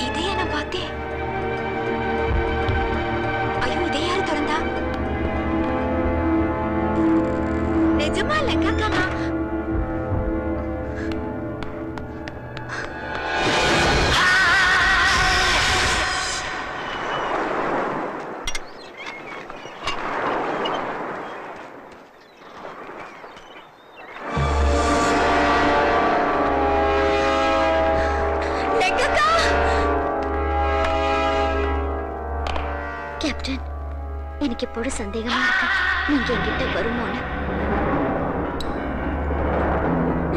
இதையே நான் பார்த்தேன். ஐயோ இதை யாரு திறந்தா? நிஜமா இல்ல காக்கா. கேப்டன் எனக்கு இப்போது சந்தேகமா இருக்கு. நீங்க என்கிட்ட வருமோன்னு.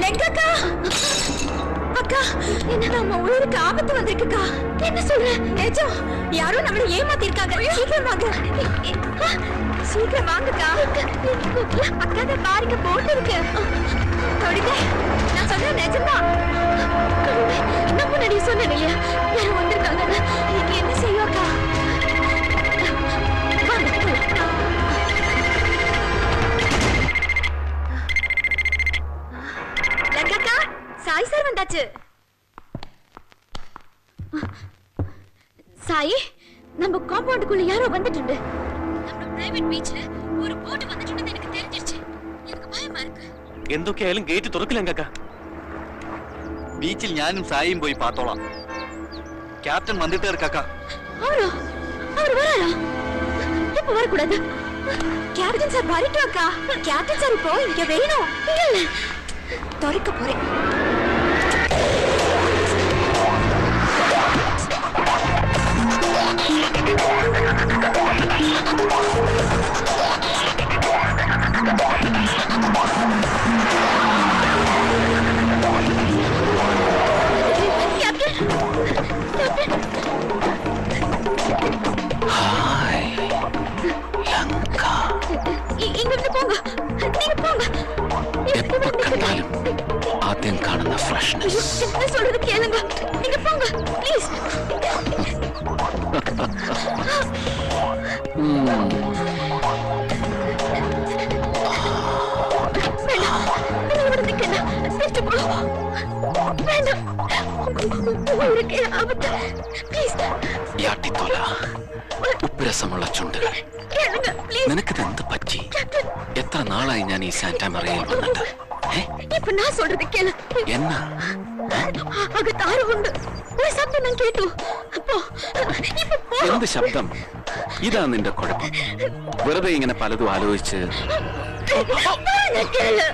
லெங்கக்கா அக்கா என்ன நம்ம உயிருக்கு ஆபத்து வந்திருக்குக்கா. என்ன சொல்ற? நிஜம் யாரும் நம்மள ஏமாத்திருக்காங்க. சீக்கிரம் வாங்க. சீக்கிரம் வாங்கக்கா. அக்கா தான் பாருங்க போட்டு இருக்கு. தொடுங்க. நான் சொல்றேன் நிஜம்தான். நான் முன்னாடி சொன்னேன் இல்லையா யாரும் வந்திருக்காங்க. நீங்க என்ன செய்யும் அக்கா? லங்கக்கா சாய் சார் வந்தாச்சு. சாய் நம்ம காம்பவுண்டுக்குள்ள யாரோ வந்துட்டு. நம்ம பிரைவேட் பீச்ல ஒரு போட் வந்துட்டு எனக்கு தெரிஞ்சிருச்சு. எனக்கு பயமா இருக்கு. എന്തൊക്കെയായാലും ഗേറ്റ് തുറക്കില്ല കാക്ക. ബീച്ചിൽ ഞാനും സായിയും പോയി പാത്തോളാം. ക്യാപ്റ്റൻ വന്നിട്ടേ ഇരിക്കാക്ക. அவரோ அவர் வராரா? இப்ப வரக்கூடாது. கேப்டன் சார் வரட்டும் அக்கா. கேப்டன் சார் இப்போ இங்க வேணும். இல்ல தொலைக்க போறேன். இங்கிருந்து போங்க. நீங்க போங்க. எப்ப கண்டாலும் ആദ്യം കാണുന്ന ഫ്രഷ്നെസ്. சொல்றது கேளுங்க. நீங்க போங்க ப்ளீஸ். യാട്ടിത്തോല ഉപ്പുരസമുള്ള ചുണ്ടുകൾ. നിനക്കിത് എന്ത് പറ്റി? എത്ര നാളായി ഞാൻ ഈ സാന്റാ മറിയയിൽ വന്നിട്ട്? இப்ப நான் சொல்றது கேளு. என்ன? அங்க தாரு உண்டு. ஒரு சப்தம் நான் கேட்டு. அப்போ എന്ത് ശബ്ദം? ഇതാ നിന്റെ കുഴപ്പം. വെറുതെ ഇങ്ങനെ പലതും ആലോചിച്ച് കേള്.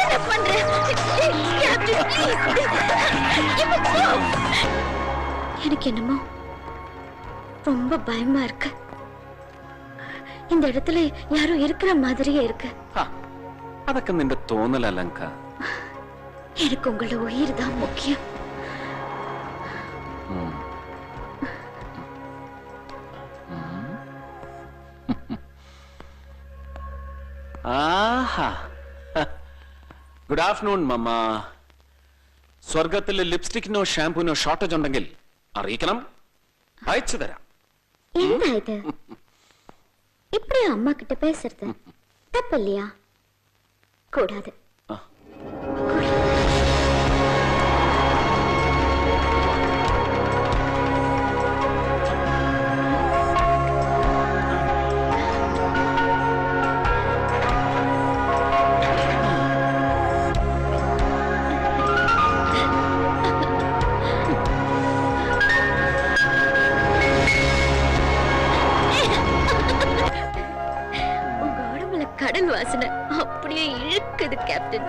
என்ன பண்ற? கேப்டன் எனக்கு என்னமோ ரொம்ப பயமா இருக்கு. இந்த இடத்துல யாரும் இருக்கிற மாதிரியே இருக்கு. അതൊക്കെ നിന്റെ തോന്നലല്ലങ്ക. எனக்கு உங்களோட உயிர் தான் முக்கியம். ആഹാ. ഗുഡ് ആഫ്റ്റർനൂൺ മമ്മ. സ്വർഗത്തിൽ ലിപ്സ്റ്റിക്കിനോ ഷാംപൂനോ ഷോർട്ടേജ് ഉണ്ടെങ്കിൽ അറിയിക്കണം, അയച്ചു തരാം. என்ன இது இப்படி அம்மா கிட்ட பேசுறது தப்பு இல்லையா? கூடாது. கடல் வாசனை அப்படியே இழுக்குது கேப்டன்.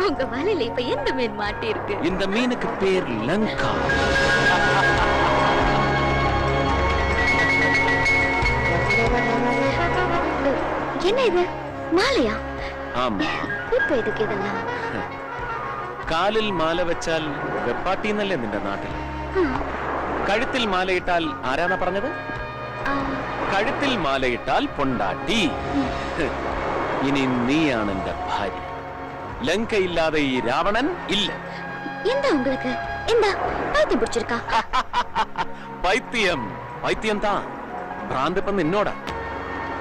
உங்க வலையில இப்ப எந்த மீன் மாட்டி இருக்கு? இந்த மீனுக்கு பேர் லங்கா. என்ன இது மாலையா? ஆமா. இப்ப எதுக்கு இதெல்லாம்? കാലിൽ മാല വെച്ചാൽ വെപ്പാട്ടി എന്നല്ലേ നിന്റെ നാട്ടിൽ? കഴുത്തിൽ മാലയിട്ടാൽ ആരാന്നാ പറഞ്ഞത്? കഴുത്തിൽ മാലയിട്ടാൽ പൊണ്ടാട്ടി. ഇനി നീയാണ് എന്റെ ഭാര്യ. ലങ്കയില്ലാതെ ഈ രാവണൻ ഇല്ല. എന്താ உங்களுக்கு എന്താ പൈത്യം പിടിച്ചിരിക്കാ? പൈത്യം പൈത്യം താ ഭ്രാന്തിപ്പം നിന്നോടാ.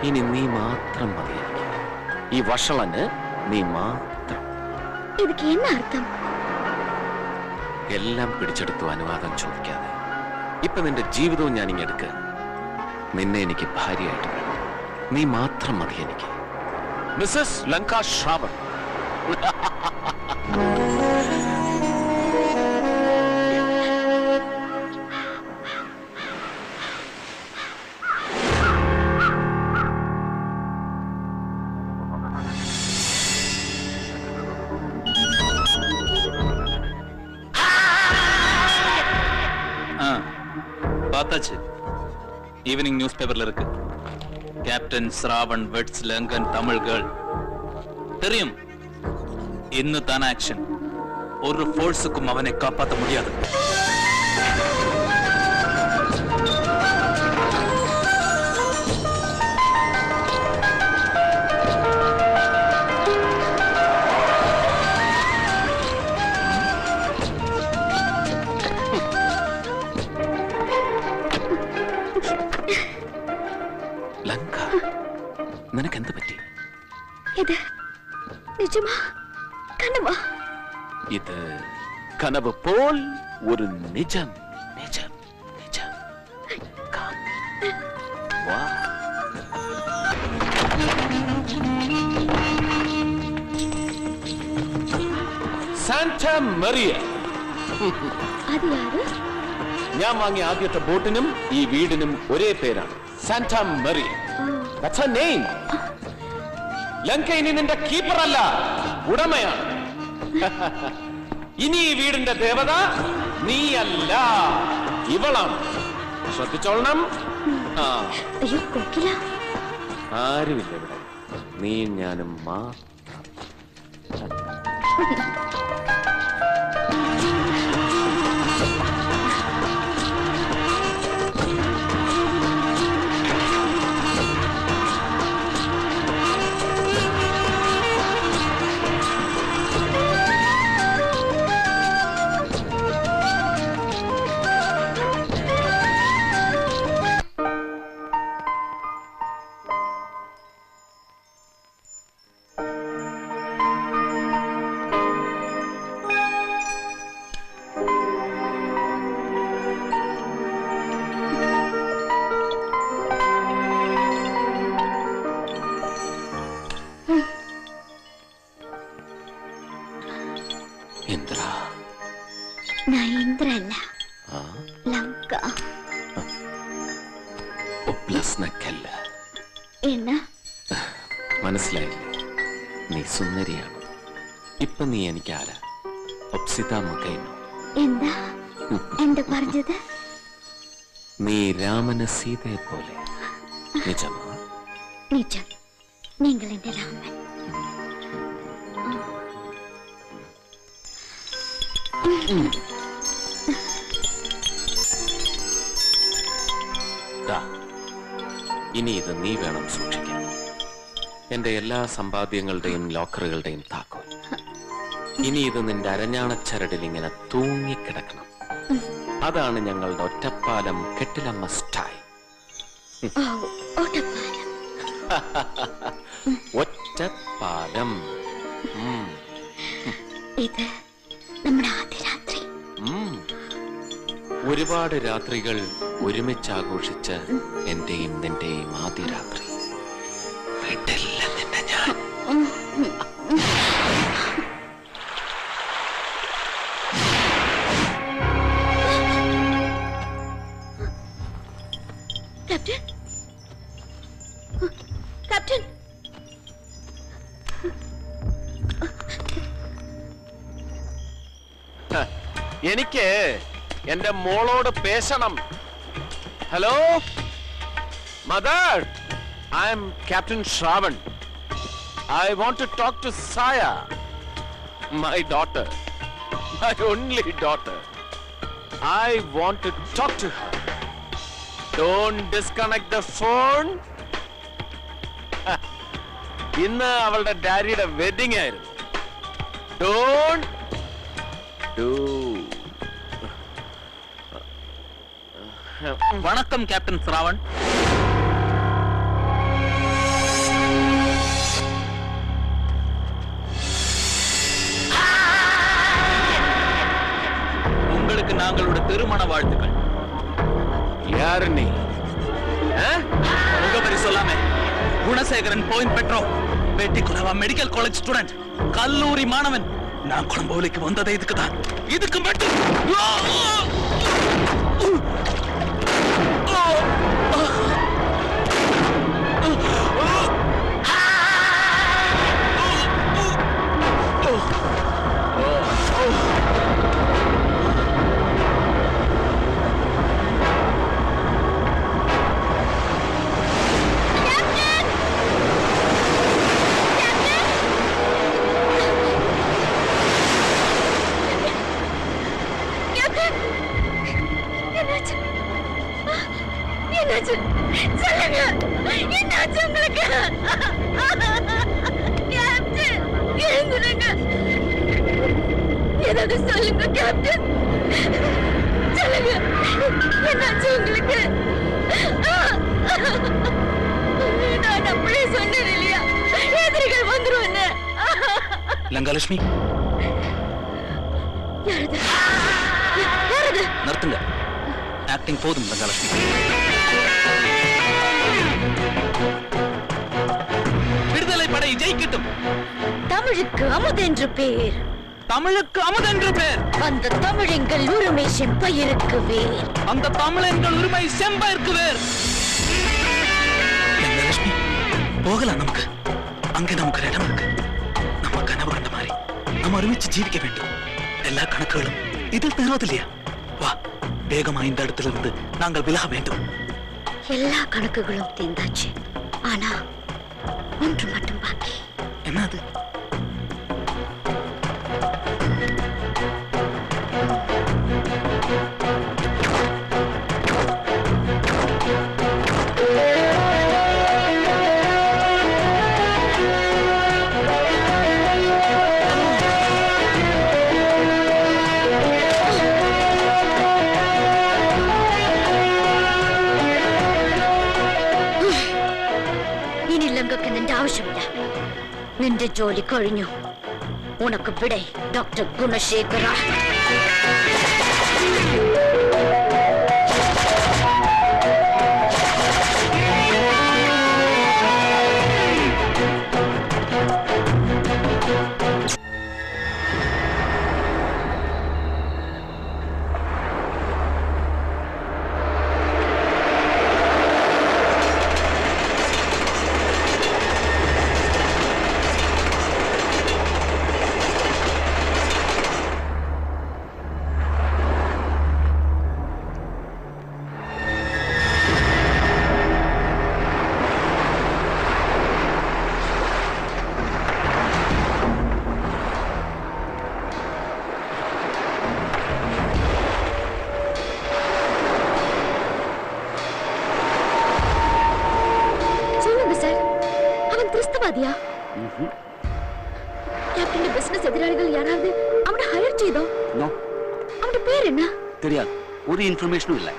ഇനി നീ മാത്രം മതി. ഈ വഷളന് നീ മാത്രം. இதுக்கு என்ன அர்த்தம்? എല്ലാം പിടിച്ചെടുത്തു അനുവാദം ചോദിക്കാതെ. ഇപ്പൊ നിന്റെ ജീവിതവും ഞാൻ ഇങ്ങെടുക്കുക. നിന്നെ എനിക്ക് ഭാര്യയായിട്ട് വേണം. നീ മാത്രം മതി എനിക്ക്. മിസ്സസ് ലങ്കാ ശ്രാവൺ. பார்த்தாச்சு. ஈவினிங் நியூஸ் பேப்பர்ல இருக்கு. Captain Shravan weds Lankan Tamil girl. தெரியும், இன்னும் தான ஆக்ஷன். ஒரு ஃபோர்ஸுக்கும் அவனை காப்பாற்ற முடியாது. നിനക്ക് എന്ത് പറ്റി? ഇത് നിജമാ കനവാ? ഇത് കനവ് പോൽ ഒരു നിജം. നിജം നിജം. വാ. സാന്റ മറിയ. അത് ആര്? ഞാൻ വാങ്ങിയ ആദ്യത്തെ ബോട്ടിനും ഈ വീടിനും ഒരേ പേരാണ്, Santa Maria. That's her name. Lanka ഇനി നിന്റെ കീപ്പർ അല്ല, ഉടമയാണ്. ഇനി ഈ വീടിന്റെ ദേവത നീയല്ല, ഇവളാണ്. ശ്രദ്ധിച്ചോളണം. ആരുമില്ല ഇവിടെ, നീ ഞാനും മാത്രം. മനസ്സിലായില്ലേ? നീ സുന്ദരിയാണ്. ഇപ്പൊ നീ എനിക്ക് ആരാ? എന്താ എന്താ പറഞ്ഞത്? നീ രാമന് സീതയെ പോലെ. നിജമാ? നിജം. നിങ്ങൾ എന്റെ രാമൻ. ഇനി ഇത് നീ വേണം സൂക്ഷിക്കാൻ. എന്റെ എല്ലാ സമ്പാദ്യങ്ങളുടെയും ലോക്കറുകളുടെയും താക്കോൽ. ഇനി ഇത് നിന്റെ അരഞ്ഞാണച്ചരടിൽ ഇങ്ങനെ തൂങ്ങിക്കിടക്കണം. അതാണ് ഞങ്ങളുടെ ഒറ്റപ്പാലം കെട്ടിലമ്മ സ്റ്റൈൽ. ഒറ്റപ്പാലം. ഇത് നമ്മുടെ ആദ്യ രാത്രി. ഒരുപാട് രാത്രികൾ ഒരുമിച്ച് ആഘോഷിച്ച് എന്റെയും നിന്റെയും ആദ്യ രാത്രി. വീട്ടില്ല നിന്നെ ഞാൻ. ക്യാപ്റ്റൻ, ക്യാപ്റ്റൻ, എനിക്ക് എന്റെ മോളോട് പേശണം. Hello mother, I am captain Shravan. I want to talk to Saya, my daughter, my only daughter. I want to talk to her. Don't disconnect the phone. ഇന്ന് അവളുടെ ഡാഡിയുടെ വെഡിങ് ആയിരുന്നു. Don't do. வணக்கம் கேப்டன் ஸ்ராவன். உங்களுக்கு நாங்களோட திருமண வாழ்த்துக்கள். யாரு நீ? முகவரி சொல்லாமே. குணசேகரன் பாயிண்ட் பெட்ரோ, வெட்டிக்குலவா மெடிக்கல் காலேஜ் ஸ்டூடெண்ட், கல்லூரி மாணவன். நான் குழம்புலிக்கு வந்ததே இதுக்கு தான். இதுக்கு மட்டும் சொல்லுங்க கேப்டன், சொல்லுங்க, என்னாச்சு உங்களுக்கு? நான் அப்படியே சொன்னேன் இல்லையா, எதிரிகள் வந்துருவாங்க. லங்காலட்சுமி, யாரது? நிறுத்துங்க. ஆக்டிங் போதும் லங்காலட்சுமி. விடுதலை படை ஜெயிக்கட்டும். தமிழுக்கு அமுதென்று பேர். தமிழுக்கு அமுதென்று பேர். அந்த தமிழெங்கள் உரிமை செம்பயிருக்கு வேர். அந்த தமிழெங்கள் உரிமை செம்பயிருக்கு வேர். லட்சுமி, போகலாம். நமக்கு அங்க நமக்கு ஒரு இடம் இருக்கு. நம்ம கனவு கண்ட மாதிரி நம்ம ஒருமிச்சு ஜீவிக்க வேண்டும். எல்லா கணக்குகளும் இதில் தருவதில்லையா? வா, வேகமா இந்த இடத்துல இருந்து நாங்கள் விலக வேண்டும். எல்லா கணக்குகளும் தீர்ந்தாச்சு. ஆனா ஒன்று மட்டும் பாக்கி. என்னது? ഇനി ലങ്കക്ക് നിന്റെ ആവശ്യമില്ല. നിന്റെ ജോലി കഴിഞ്ഞു. ഉനക്ക് വിടേ ഡോക്ടർ ഗുണശേഖര. ചെയ്തിയാ? ക്യാപ്റ്റന്റെ ബിസിനസ് എതിരാളികൾ யாராவது அவனை ஹையர் ചെയ്தோ? நோ. அவனோட பேர் என்ன? தெரியாது. ஒரு இன்ஃபர்மேஷனும் இல்லை.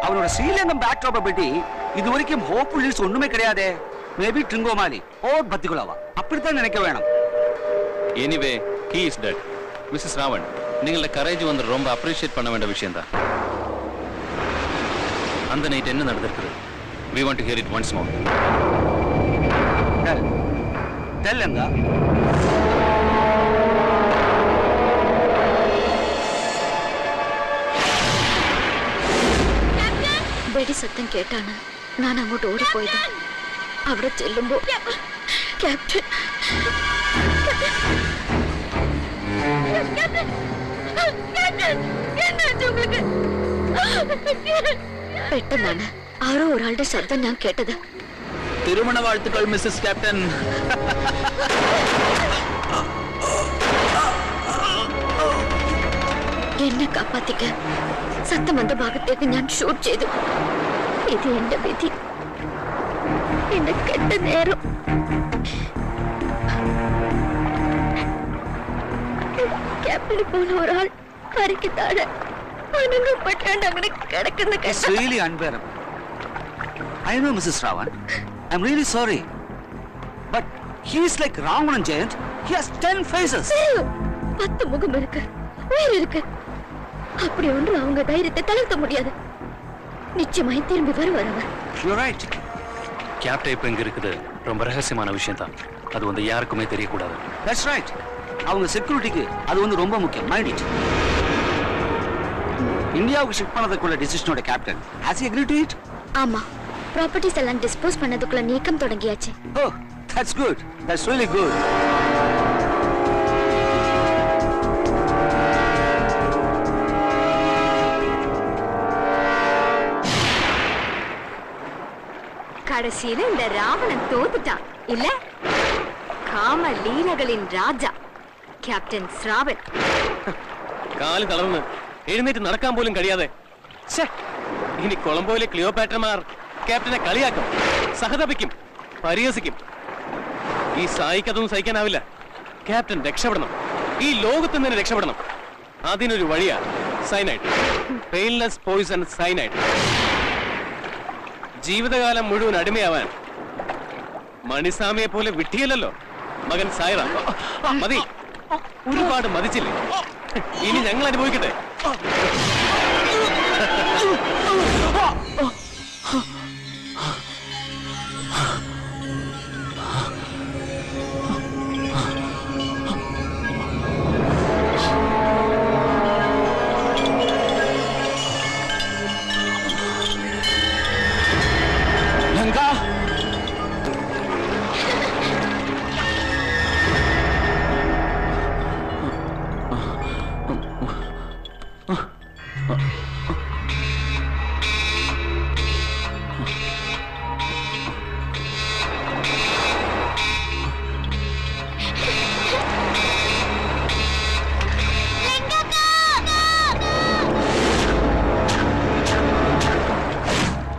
அவனோட ஸ்ரீலங்கன் பேக்ட்ராப்பை பற்றி இதுவரைக்கும் ஹோப்ஃபுல் நியூஸ் ஒண்ணுமே கிடையாதே. மேபி ட்ரிங்கோமாலி ஓர் பத்திகுலாவா அப்படித்தான் நினைக்க வேணும். Anyway he is dead. Missus Ravan, നിങ്ങളുടെ കറേജ് வந்து ரொம்ப அப்ரிஷியேட் பண்ண வேண்டிய விஷயம் தான். அந்த நைட் என்ன நடந்திருக்குது? We want to hear it once more. Tell Langa. വെടി സത്തം കേട്ടാണ് ഞാൻ അങ്ങോട്ട് ഓടിപ്പോയത്. അവിടെ ചെല്ലുമ്പോ ക്യാപ്റ്റൻ പെട്ടെന്നാണ് ആരോ ഒരാളുടെ ശബ്ദം ഞാൻ കേട്ടത്. திருமண வாழ்த்துக்கள் மிஸ்ஸஸ் கேப்டன். എന്നെ കാപ്പാത്തിക്കാൻ സത്തം വന്ന ഭാഗത്തേക്ക് ഞാൻ ഷൂട്ട് ചെയ്തു. ഇത് എന്റെ വിധി, എന്റെ കെട്ട നേരം. ക്യാപ്റ്റന് പോലെ ഒരാൾ കരയ്ക്ക് താഴെ അനങ്ങപ്പെട്ടാണ്ട് അങ്ങനെ കിടക്കുന്ന It's really unbearable. I know, Mrs. Ravan. I'm really sorry. But he's like Ravanan giant. He has 10 faces. 10 முகம் இருக்கு, உயிர் இருக்கு. அப்படி ஒன்று அவங்க தைரியத்தை தளர்த்த முடியாது. நிச்சயமாய் திரும்பி வருவார் அவர். You're right. கேப்டன் இப்ப எங்க இருக்குது ரொம்ப ரகசியமான விஷயம் தான். அது வந்து யாருக்குமே தெரியக்கூடாது. That's right. அவங்க செக்யூரிட்டிக்கு அது வந்து ரொம்ப முக்கியம். Mind it. இந்தியாவுக்கு ஷிஃப்ட் பண்ணதுக்குள்ள டிசிஷனோட captain has he agreed to it? ஆமா, ப்ராப்பர்ட்டிஸ் எல்லாம் டிஸ்போஸ் பண்ணதுக்குள்ள நீக்கம் தொடங்கியாச்சு. Oh, that's good. That's really good. கடைசியில இந்த ராவணன் தோத்துட்டான் இல்ல? காம லீலகளின் ராஜா ക്യാപ്റ്റൻ ശ്രാവൺ. കാല് തളർന്ന് എഴുന്നേറ്റ് നടക്കാൻ പോലും കഴിയാതെ ഇനി കൊളംബോയിലെ ക്ലിയോപാട്രമാർ ക്യാപ്റ്റനെ കളിയാക്കും, സഹതപിക്കും, പരിഹസിക്കും. ഈ സായിക്കതൊന്നും സഹിക്കാനാവില്ല. ക്യാപ്റ്റൻ രക്ഷപ്പെടണം, ഈ ലോകത്ത് നിന്ന് രക്ഷപ്പെടണം. അതിനൊരു വഴിയാ സൈനൈഡ്, പെയിൻലെസ് പോയിസൺ സൈനൈഡ്. ജീവിതകാലം മുഴുവൻ അടിമയാവാൻ മണിസ്വാമിയെ പോലെ വിട്ടിയല്ലോ മകൻ സായിറ. മതി, ഒരുപാട് മതിച്ചില്ലേ? ഇനി ഞങ്ങൾ അനുഭവിക്കട്ടെ.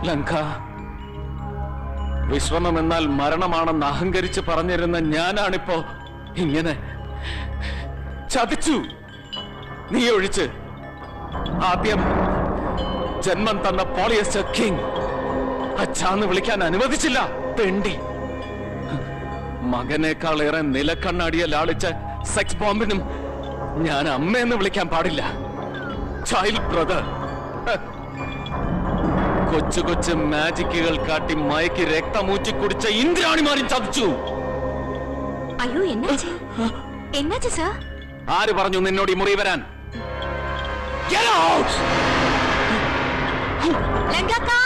ലങ്ക, വിശ്രമം എന്നാൽ മരണമാണെന്ന് അഹങ്കരിച്ച് പറഞ്ഞിരുന്ന ഞാനാണിപ്പോ ഇങ്ങനെ ചതിച്ചു. നീ ഒഴിച്ച് ആദ്യം ജന്മം തന്ന പോളിയസ്റ്റർ കിങ് അച്ഛാന്ന് വിളിക്കാൻ അനുവദിച്ചില്ല. തെണ്ടി മകനേക്കാളേറെ നിലക്കണ്ണാടിയെ ലാളിച്ച സെക്സ് ബോംബിനും ഞാൻ അമ്മയെന്ന് വിളിക്കാൻ പാടില്ല. Child brother. കൊച്ചു കൊച്ചു മാജിക്കുകൾ കാട്ടി മയക്കി രക്തമൂറ്റി കുടിച്ച ഇന്ദ്രാണിമാരും ചതിച്ചു. അയ്യോ, എന്നാச்சு? എന്നാச்சு സാർ? ആര് പറഞ്ഞു നിന്നോട് ഈ മുറി വരാൻ? Get out! ലങ്കക്കാ,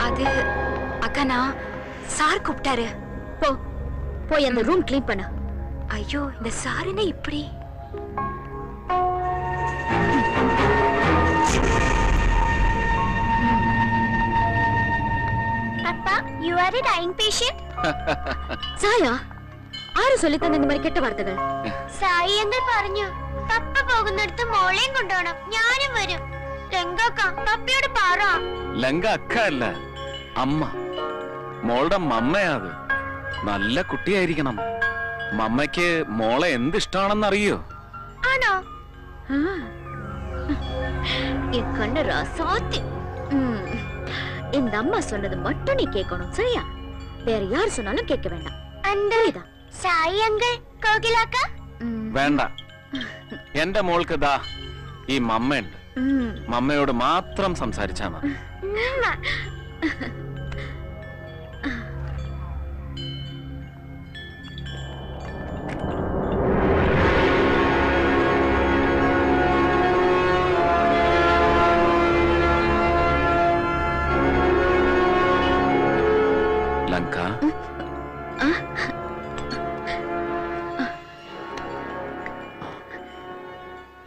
அது அக்கா சார் கூப்பிட்டாரு. போய் அந்த ரூம் க்ளீன் பண்ண. ஐயோ, இந்த சார் என்ன இப்படி? அப்பா, you are a dying patient? സായാ, ആര് ചൊല്ലിത്തന്ന இந்த மாதிரி കെട്ട വാർത്തകൾ? സായി അങ്കിൾ പറഞ്ഞു പപ്പ പോകുന്നിടത്ത് മോളെയും കൊണ്ടുപോകണം, ഞാനും വരും. ലങ്ക അക്ക അല്ല, അമ്മ. മോളുടെ മമ്മയാ അത്. നല്ല കുട്ടിയായിരിക്കണം. മമ്മയ്ക്ക് മോളെ എന്തിഷ്ടാണെന്നറിയോ? ആണോ? என் கண்ணு ராசாத்தி. இந்த அம்மா சொன்னது மட்டும் நீ கேட்கணும், சரியா? வேற யார் சொன்னாலும் கேட்க வேண்டாம். அந்த சாய் அங்கிள், கோகிலாக்கா വേണ്ട. എന്റെ മോൾക്ക് ദാ ഈ മമ്മയുണ്ട്. മമ്മയോട് മാത്രം സംസാരിച്ചാ മതി. ലങ്ക,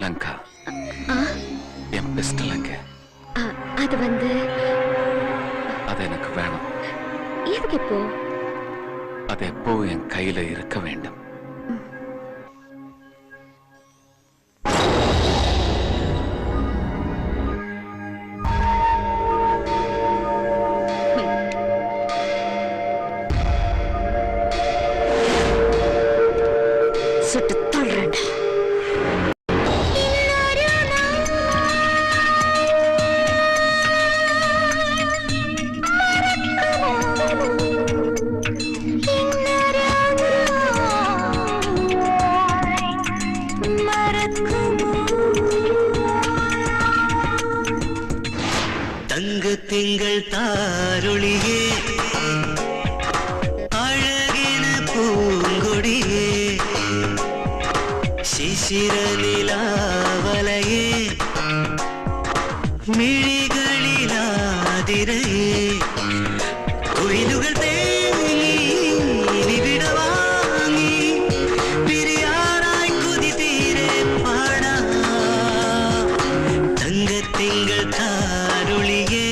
ലങ്ക, என் பிஸ்டல் எங்க? அது வந்து அது எனக்கு வேணும். எதுக்கு இப்போ? அது எப்போ என் கையில இருக்க வேண்டும். சுட்டு தள்ளுறேன். தங்க திங்கள் தாருளியே, அழகின பூங்கொடியே, சிசிர நிலாவலையே, மிழிகளிலாதிரையே, குயிலுகள் தேங்கி நிவிட வாங்கி பிரியாராய் குதித்தீரே பாடா. தங்க திங்கள் தாருளியே,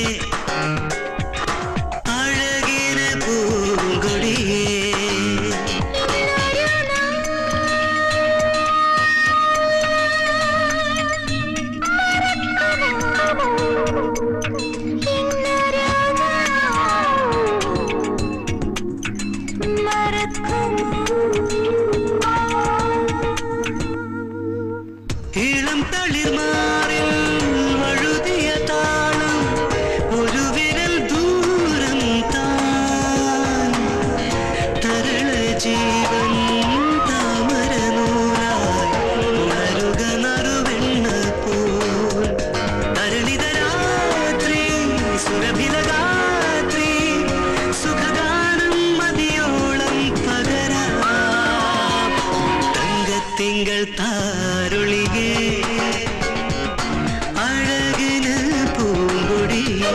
அழகின பூங்கொடியே. இளம் தளிர்மாறில் வழுதிய தாளம், ஒரு விரல் தூரம் தான். தரள ஜீவன் தாமர நூலாய் உணருக நறுவெண்ண போல். அருளித ராத்திரி சுரபில காத்ரி, சுககானம் மதியோளம் பகரா. தங்கத்திங்கள் தாருளியே, அழகின பூங்கொடியே.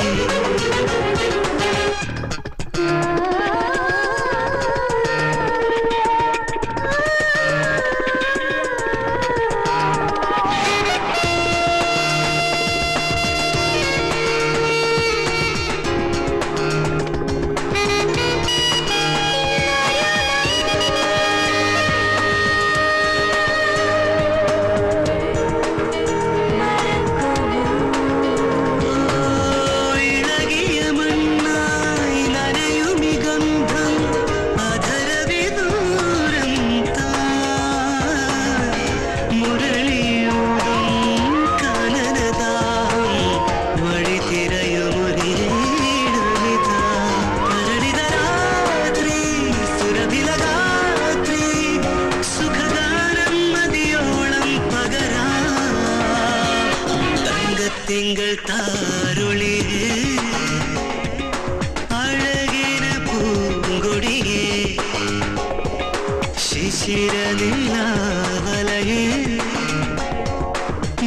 இளகிய மண்ணாய் நனையுமி கந்தம், அதரவி தூரம் தான். முரளியூதும் கானனதாம், வழி திரையுமுறியிடுமிதா. பரடித ராத்திரி சுரபில காத்ரி, சுககானம் மதியோளம் பகரா. தங்கத்திங்கள் தாருளியே, அழகின பூங்கொடியே, சிசிர நிலாவலையே,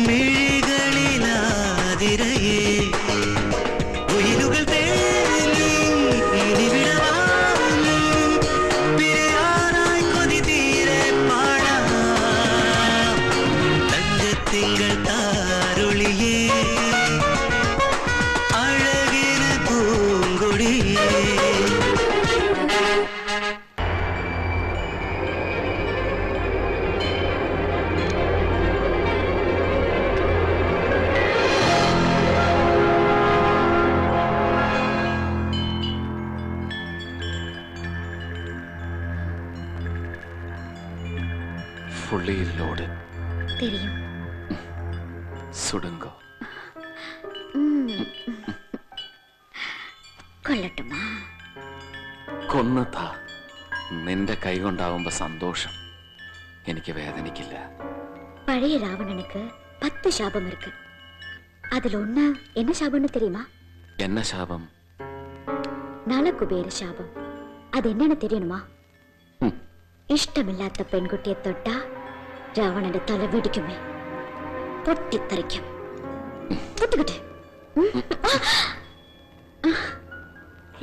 மிழிகளிலாதிரையே, உயிலுகள் தேங்கி நிவிட வாங்கி பிரியாராய் கொதித்தீரே பாடா. தங்கத்திங்கள் தாருளியே, அழகின பூங்கொடியே. fully loaded. தெரியும். சுடுங்கோ. കൊല്ലട്ടുമാ? കൊന്നതാ. നിന്റെ കൈ കൊണ്ടാവുമ്പോ സന്തോഷം. എനിക്ക് വേദനിക്കില്ല. பழைய ராவணனுக்கு 10 சாபம் இருக்கு. அதுல ஒண்ணு என்ன சாபம்னு தெரியுமா? என்ன சாபம்? நலகுபேர சாபம். அது என்னன்னு தெரியணுமா? ഇഷ്ടമില്ലാത്ത പെൺകുട്ടിയെ തൊട്ടാ രാവണന്റെ തല വെടിക്കുമേ, പൊട്ടിത്തെറിക്കും.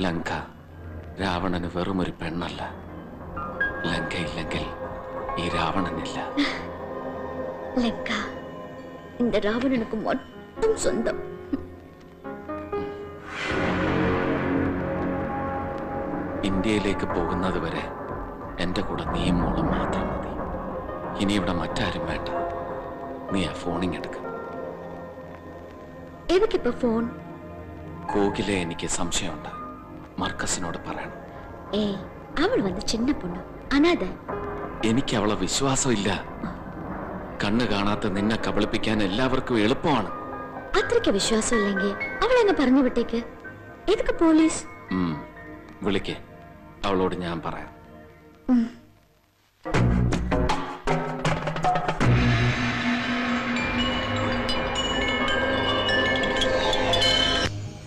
ലങ്ക രാവണന് വെറും ഒരു പെണ്ണല്ല. ലങ്കയില്ലെങ്കിൽ ഈ രാവണനില്ല. ലങ്ക இந்த ராவணனுக்கு மட்டும் சொந்தம். ഇന്ത്യയിലേക്ക് പോകുന്നത് വരെ എന്റെ കൂടെ നീയും മോളും മാത്രം മതി. ഇനി ഇവിടെ മറ്റാരും വേണ്ട. നീ ആ ഫോണിങ് എടുക്ക. എനക്കിപ്പോ ഫോൺ? കോകിലെ എനിക്ക് സംശയമുണ്ട്. മർക്കസിനോട് പറയണം. ഏയ്, അവൾ വന്ന് ചിന്ന പൊണ്ണു, അനാഥ. എനിക്ക് അവളെ വിശ്വാസമില്ല. കണ്ണ് കാണാത്ത നിന്നെ കബളിപ്പിക്കാൻ എല്ലാവർക്കും എളുപ്പമാണ്. അത്രയ്ക്ക് വിശ്വാസം ഇല്ലെങ്കിൽ അവളെങ്ങ് പറഞ്ഞു വിട്ടേക്ക്. എതൊക്കെ പോലീസ്? വിളിക്കേ, അവളോട് ഞാൻ പറയാം.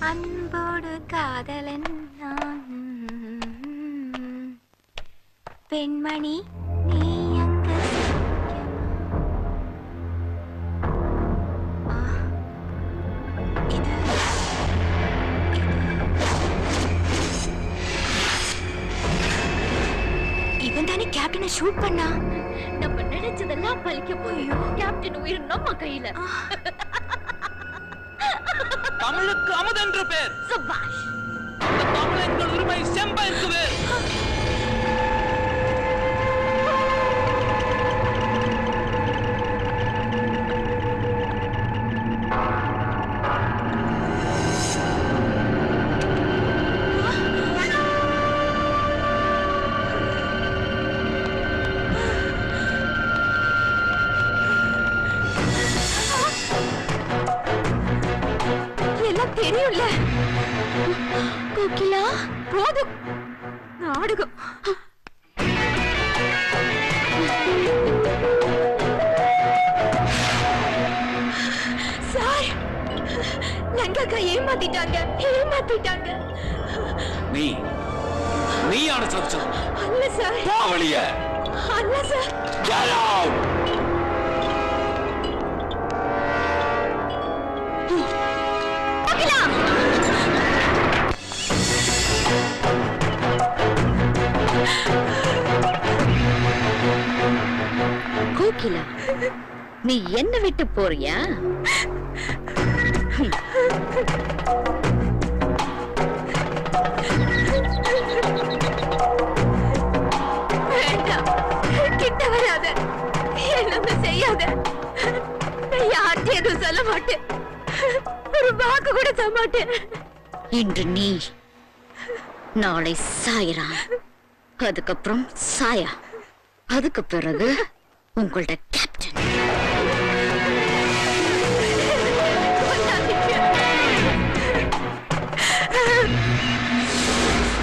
അൻപോട് കാതലൻ പെൺമണി നീ അങ്ങ് இவன் தானே கேப்டனை ஷூட் பண்ணா? நம்ம நினைச்சதெல்லாம் பலிக்க போயோ. கேப்டன் உயிர் நம்ம கையில. தமிழுக்கு அமுது என்று பேர். சபாஷ். இந்த தமிழ் எங்கள் உரிமை செம்பயிற்கு வேர். தெரியும்ல கோகிலா, போதும் நாடகம். சார், லங்காக்கா ஏமாத்திட்டாங்க. നീയാണ് ചതിച്ചത്. அல்ல சார். പോ വെളിയെ. அல்ல சார். Get out! கோகிலா, நீ என்ன விட்டு போறியா? வேண்டாம், கிட்ட வராத, என்ன செய்யாத. யார்கிட்ட எதுவும் சொல்ல மாட்டேன். ஒரு வாக்கு கூட சொல்ல மாட்டேன். இன்று நீ, நாளை சாயரா, அதுக்கப்புறம் சாயா, அதுக்கு பிறகு உங்களோட கேப்டன்.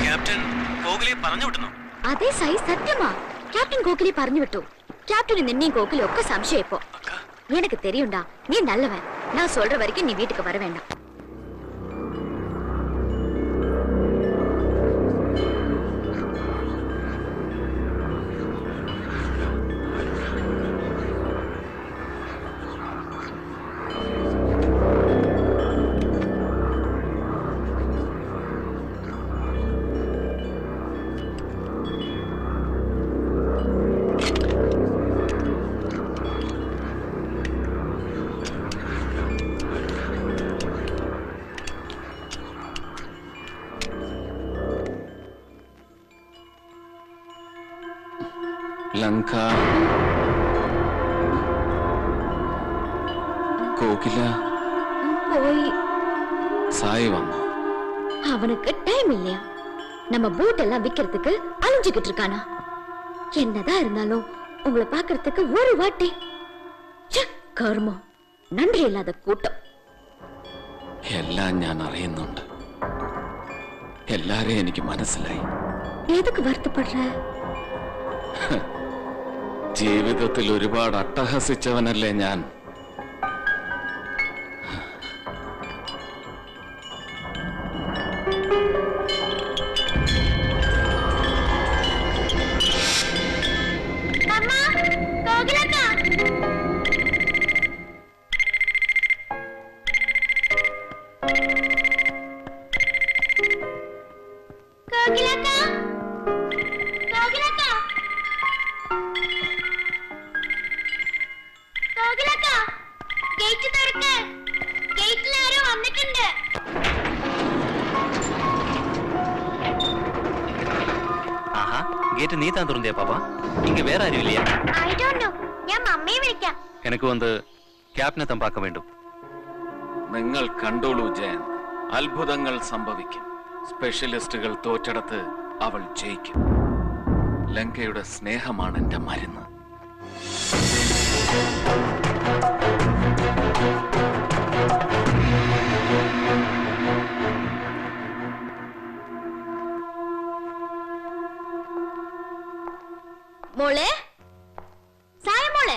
ക്യാപ്റ്റൻ കോഹ്ലിയെ പറഞ്ഞു വിട്ടുന്നു. അതേ സായി, സത്യമാ. கேப்டன் கோகிலி പറഞ്ഞു விட்டு. கேப்டன் நின்னையும் கோகிலி ஒக்க சம்சயம் இப்போ. எனக்கு தெரியும்டா, நீ நல்லவன். நான் சொல்ற வரைக்கும் நீ வீட்டுக்கு வர வேண்டாம். ലങ്ക, കോകില போய் சாய் வந்தா. அவனுக்கு டைம் இல்லையா? நம்ம போட் எல்லாம் விக்கிறதுக்கு அலைஞ்சுக்கிட்டு இருக்கானா? என்னதான் இருந்தாலும் உங்களை பார்க்கறதுக்கு ஒரு வாட்டி. கர்மம், நன்றி இல்லாத கூட்டம். എല്ലാം ഞാൻ അറിയുന്നുണ്ട്. എല്ലാരെയും എനിക്ക് മനസ്സിലായി. எதுக்கு வருத்தப்படுற? ജീവിതത്തിൽ ഒരുപാട് അട്ടഹസിച്ചവനല്ലേ ഞാൻ. கேட்டு நீ தான் திறந்தியா பாப்பா? இங்க வேற யாரும் இல்லையா? I don't know. ഞാൻ മമ്മിയെ വിളിക്കാം. எனக்கு வந்து ക്യാപ്റ്റനെ താൻ பார்க்க வேண்டும். നിങ്ങൾ കണ്ടോളൂ ജയൻ, അത്ഭുതങ്ങൾ സംഭവിക്കും. സ്പെഷ്യലിസ്റ്റുകൾ തോറ്റെടുത്ത് അവൾ ജയിക്കും. ലങ്കയുടെ സ്നേഹമാണ് എന്റെ മരുന്ന്. മോളെ, സായ മോളെ,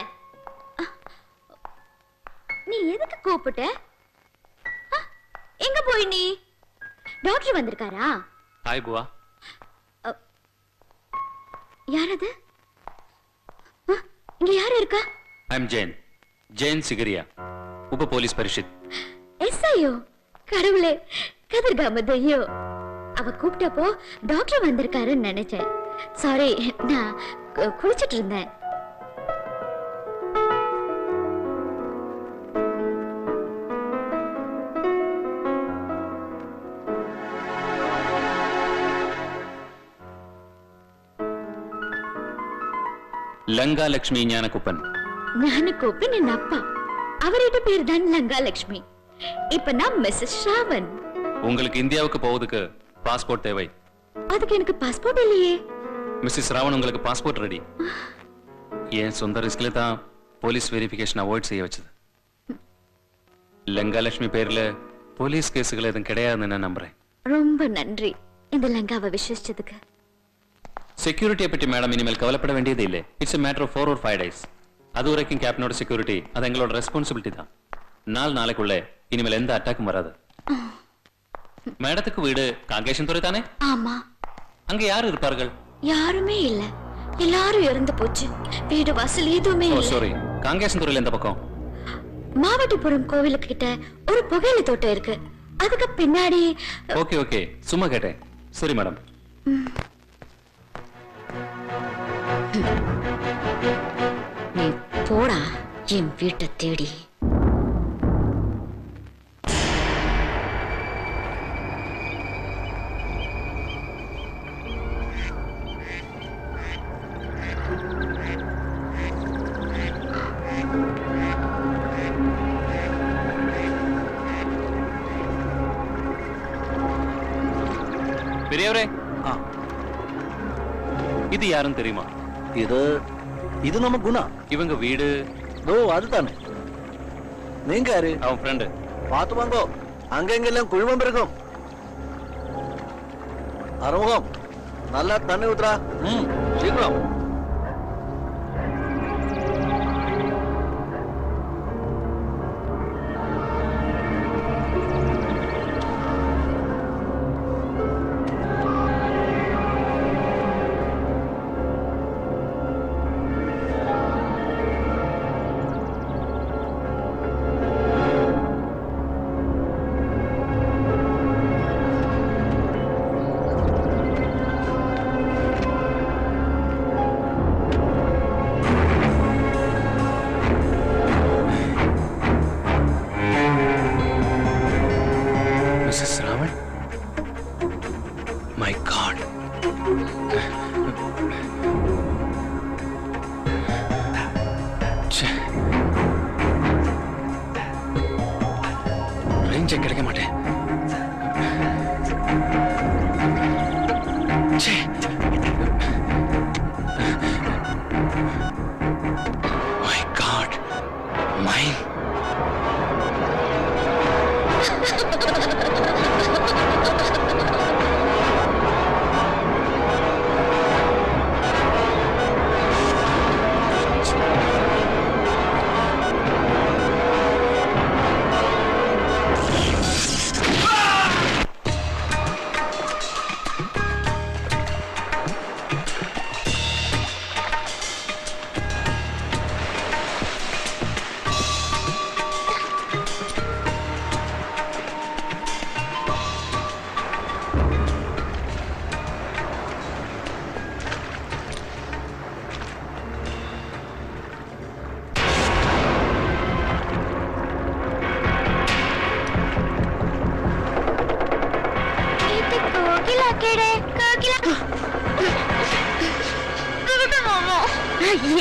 நீ எதுக்கு கூப்பிட்ட? எங்க போய் நீ? டாக்டர் வந்திருக்காரா? ஹாய் புவா. யார் அது? இங்க யாரு இருக்கா? ஐ அம் ஜெயன், ஜெயன் சிகரியா, உப போலீஸ் பரிஷத். எஸ்ஐயோ, கடவுளே, கதிர்காமதையோ. அவ கூப்பிட்டப்போ டாக்டர் வந்திருக்காருன்னு நினைச்சேன். சாரி, நான் குளிச்சிட்டு இருந்தேன். லங்கா லட்சுமி ஞானகுப்பன். ஞானகுப்பன் என் அப்பா. அவரோட பேர் தான் லங்கா லட்சுமி. இப்ப நான் மிஸ்ஸஸ் ஸ்ராவன். உங்களுக்கு இந்தியாவுக்கு போவதுக்கு பாஸ்போர்ட் தேவை. அதுக்கு எனக்கு பாஸ்போர்ட் இல்லையே. மிஸ்ஸஸ் ராவன் உங்களுக்கு பாஸ்போர்ட் ரெடி. என் சொந்த ரிஸ்க்ல தான் போலீஸ் வெரிஃபிகேஷன் அவாய்ட் செய்ய வச்சது. லங்கா லட்சுமி பேர்ல போலீஸ் கேஸுகள் எதுவும் கிடையாதுன்னு நான் நம்புறேன். ரொம்ப நன்றி இந்த லங்காவை விசுவசிச்சதுக்கு. செக்யூரிட்டியை பற்றி மேடம் இனிமேல் கவலைப்பட வேண்டியது இல்லை. It's a matter of 4 or 5 days. அது வரைக்கும் கேப்டனோட செக்யூரிட்டி அது எங்களோட ரெஸ்பான்சிபிலிட்டி தான். நாளைக்குள்ள இனிமேல் எந்த அட்டாக்கும் வராது. மேடத்துக்கு வீடு காங்கேசன் துறை தானே? ஆமா. அங்க யாரு இருப்பார்கள்? யாருமே இல்ல, எல்லாரும் இறந்து போச்சு. வீடு வாசல் எதுவுமே இல்ல. சாரி, காங்கேசன் துறையில எந்த பக்கம்? மாவட்டபுரம் கோவிலுக்கு கிட்ட ஒரு புகையிலை தோட்டம் இருக்கு, அதுக்கு பின்னாடி. ஓகே ஓகே, சும்மா கேட்டேன். சரி மேடம். நீ போடா என் வீட்டை தேடி. பெரியவரே, இது யாருன்னு தெரியுமா? இது நம்ம குணா. இவங்க வீடு அதுதானே. நீங்க யாரு? அவன் ஃப்ரெண்டு. பார்த்து வாங்கோ, அங்கெங்கெல்லாம் குழுமம் இருக்கும். அறுமுகம், நல்லா தண்ணி ஊத்துறா. சீக்கிரம். கிடைக்க மாட்டேன். fine.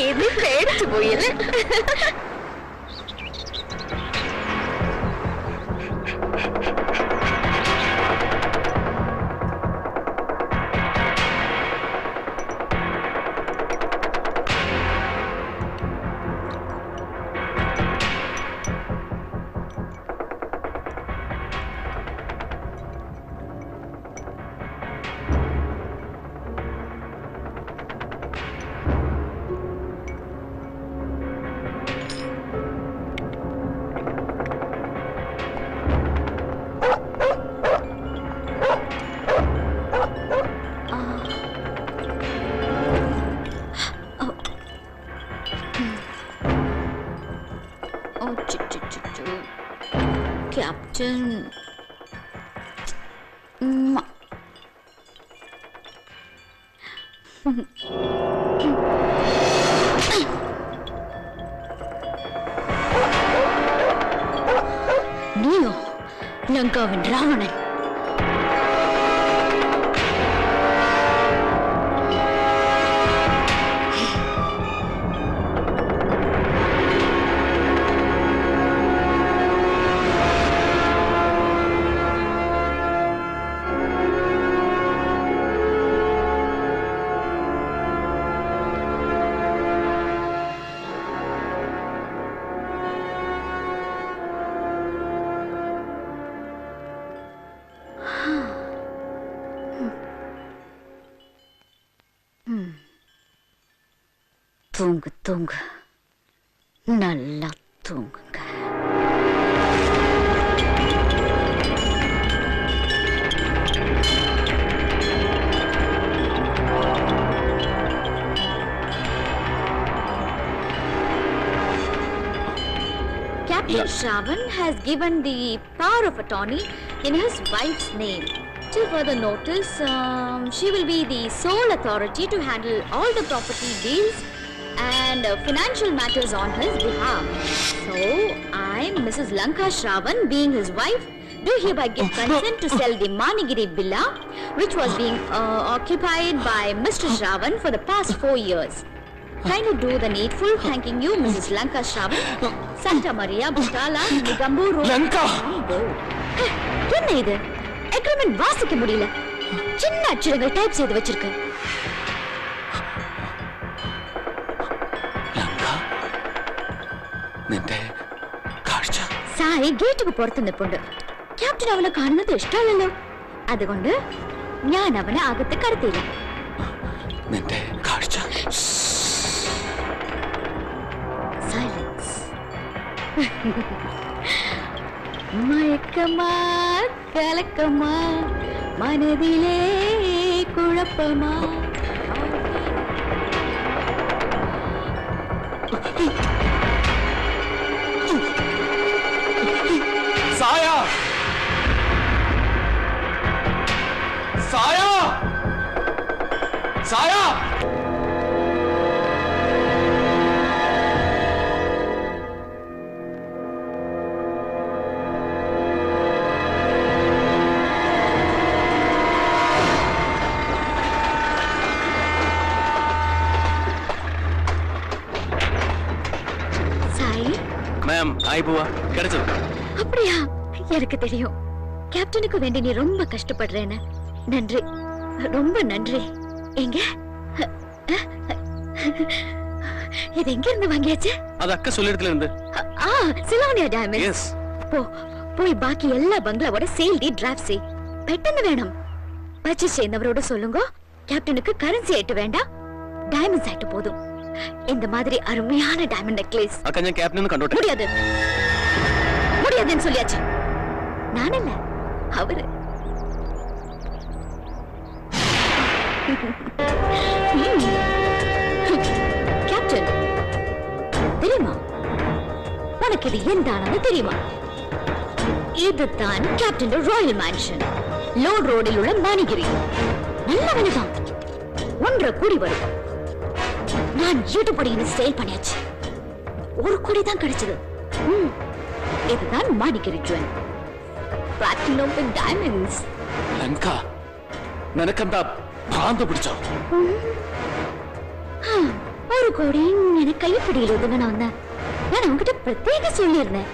ஏது பேடிச்சு போயில Captain. நீயோ லங்காவின் ராவணன். தூங்கு தூங்கு, நல்லா தூங்குங்க. Captain Shravan has given the power of attorney in his wife's name. Till further notice, she will be the sole authority to handle all the property deals and financial matters on his behalf. So, I, Mrs. Lanka Shravan, being his wife, do hereby give consent to sell the Manigiri villa, which was being occupied by Mr. Shravan for the past 4 years. Kindly do the needful. Thanking you, Mrs. Lanka Shravan, Santa Maria, Butala, Nigambu Road. Lanka! என்ன இது? Agreement வாசிக்க முடியல. சின்ன அச்சுகள் type செய்து வச்சிருக்கு. സായി ഗേറ്റുക്ക് പുറത്ത് നിൽപ്പുണ്ട്. ക്യാപ്റ്റൻ അവനെ കാണുന്നത് ഇഷ്ടമല്ലല്ലോ. അതുകൊണ്ട് ഞാൻ അവനെ അകത്ത് കടത്തിയില്ല. Silence. മയക്കമാ കലക്കമാ മനതിലേ കുഴപ്പമാ. Saya! Saya! Saya! Ma'am, I buwa. Kedachadu. அப்படியா? எனக்கு தெரியும். கேப்டனுக்கு வேண்டி நீ ரொம்ப கஷ்டப்படுறேன்னு. நன்றி, ரொம்ப நன்றி. எங்க இது எங்க இருந்து வாங்கியாச்சு? அது அக்கா சொல்லிடத்துல இருந்து. സിലോണിയ ഡയമണ്ട്സ്. യെസ്. പോയി ബാക്കി എല്ലാ ബംഗ്ലാവോட சேல் டீட் டிராஃப்ட் செய். പെട്ടെന്ന് വേണം. പർച്ചേസ് ചെയ്യുന്നവരോട് சொல்லுங்க, கேப்டனுக்கு கரன்சி ஆயிட்டு வேண்டாம், டைமண்ட்ஸ் ஆயிட்டு போதும். இந்த மாதிரி அருமையான டைமண்ட் நெக்லஸ் அக்கா ഞാൻ ക്യാപ്റ്റനെ കണ്ടോട്ടെ. முடியாது முடியாதுன்னு சொல்லியாச்சு. நானல்ல, அவரு. கேப்டன் தெரியுமா உனக்கு இது எந்தானு தெரியுமா? இதுதான் கேப்டன் ராயல் மேன்ஷன், லோட் ரோடில் உள்ள மானிகிரி. நல்ல விலைதான், 1.5 கோடி வரும். நான் யூடியூப் சேல் பண்ணியாச்சு. 1 கோடி தான் கிடைச்சது. இதுதான் மானிகிரி jewel, platinum with diamonds. Lanka നിനക്കെന്താ ഭ്രാന്ത് പിടിച്ചോ? 1 கோடி எனக்கு கைப்பிடியில் ஒதுங்கன்னு வந்தேன். நான் அவங்ககிட்ட பிரத்யேக சொல்லியிருந்தேன்.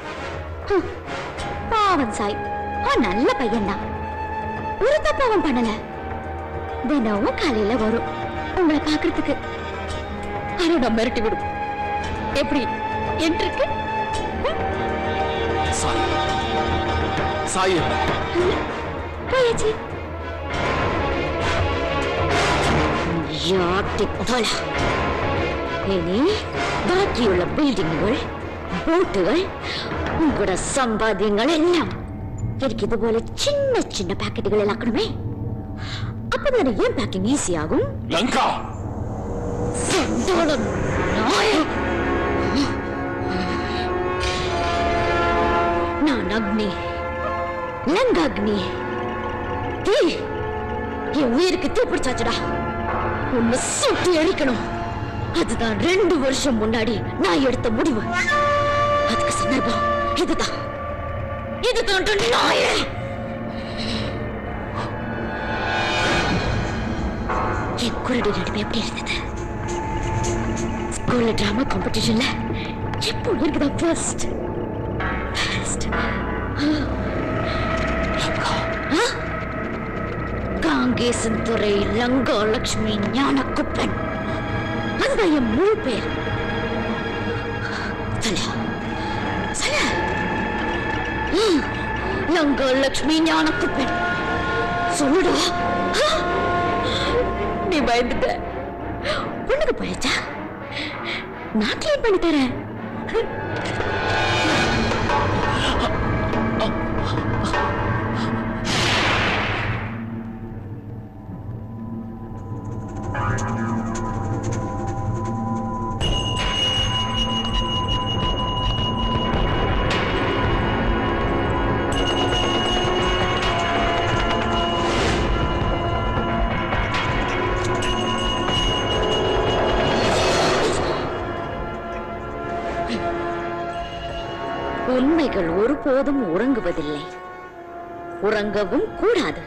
பாவன் சாய், நல்ல பையன் தான், ஒரு தப்பு அவன் பண்ணல. தினமும் காலையில வரும் உங்களை பாக்குறதுக்கு. அருணா மிரட்டி விடும். எப்படி என்றுக்கு സായി போயாச்சு. ഇനി ബാക്കിയുള്ള ബിൽഡിങ്ങുകൾ, ബോട്ടുകൾ, ഉങ്ങളുടെ സമ്പാദ്യങ്ങൾ എല്ലാം എനിക്ക് ഇതുപോലെ ചിന്ന ചിന്ന പാക്കറ്റുകളിൽ ആക്കണമേ. അപ്പൊ തന്നെ ഏൻ പാക്കിംഗ് ഈസി ആകും. நான் அக்னி, லங்காக்னி. தீ என் உயிருக்கு தீ பிடிச்சாச்சுடா. உன்னை சுட்டி எரிக்கணும். அதுதான் 2 வருஷம் முன்னாடி நான் எடுத்த முடிவு. அதுக்கு சந்தர்ப்பம் இதுதான். இதுதான் நாயே. என் குரடி நடுவே எப்படி இருந்தது? ஸ்கூல்ல டிராமா காம்படிஷன்ல இப்போ இருக்குதா ஃபர்ஸ்ட். காங்கேசன் துறை லங்கா லட்சுமி ஞானக்குப்பன், அதுதான் என் முழு பேர். லங்கா லட்சுமி ஞானக்குப்பன் சொல்லுடா. நீ பயந்துட்ட. உனக்கு போயாச்சா? நான் கிளீன் பண்ணி தரேன். உண்மைகள் ஒருபோதும் உறங்குவதில்லை, உறங்கவும் கூடாது.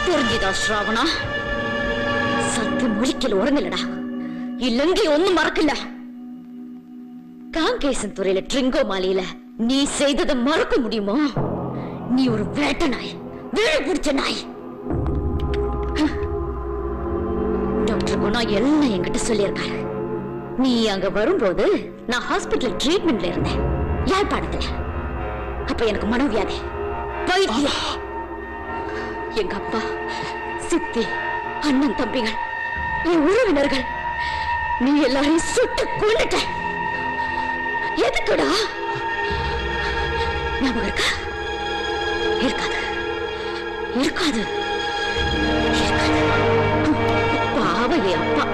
புரிஞ்சுதா ஸ்ராவணா? சத்தியம் ஒழிக்கல, உறங்கலடா. இல்லங்க ஒண்ணும் மறக்கல. காங்கேசன் துறையில ட்ரிங்கோ மாலையில நீ செய்ததை மறக்க முடியுமா? நீ ஒரு வேட்ட நாய், வேலை பிடிச்ச நாய். டாக்டர் குணா எல்லாம் என்கிட்ட சொல்லியிருக்காரு. நீ அங்க வரும்போது நான் ஹாஸ்பிட்டல் ட்ரீட்மெண்ட்ல இருந்தேன், யாழ்ப்பாணத்துல. அப்ப எனக்கு மனோவியாதி, பைத்தியம். எங்க அப்பா, சித்தி, அண்ணன், தம்பிகள், என் உறவினர்கள், நீ எல்லாரையும் சுட்டு கொண்டுட்ட. எதுக்குடா? ஞாபகம் இருக்கா? இருக்காது, இருக்காது, இருக்காது. பாவ என் அப்பா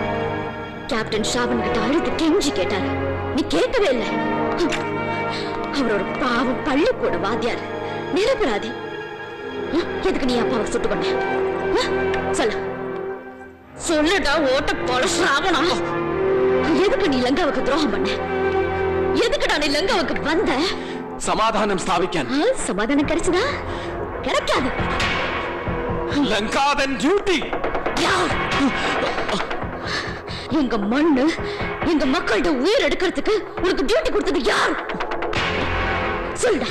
கேப்டன் ஷாவன் கிட்ட அழுது கெஞ்சி கேட்டாரு. நீ கேட்கவே இல்லை. அவரோட பாவம் பள்ளிக்கூட வாத்தியார், நிரபராதி. எதுக்கு நீ அப்பாவை சுட்டு கொண்ட? சொல்லு, சொல்லுடா ஓட்ட போல ஷாவனா. எதுக்கு நீ லங்காவுக்கு துரோகம் பண்ண? எதுக்குடா நீ லங்காவுக்கு வந்த? சமாதானம் ஸ்தாபிക്കാൻ. சமாதானம் கிடைச்சதா? கிடைக்காது. லங்காதன் டியூட்டி. எங்க மண்ணு, எங்க மக்கள்கிட்ட உயிர் எடுக்கிறதுக்கு உனக்கு டியூட்டி கொடுத்தது யார்? சொல்லுடா.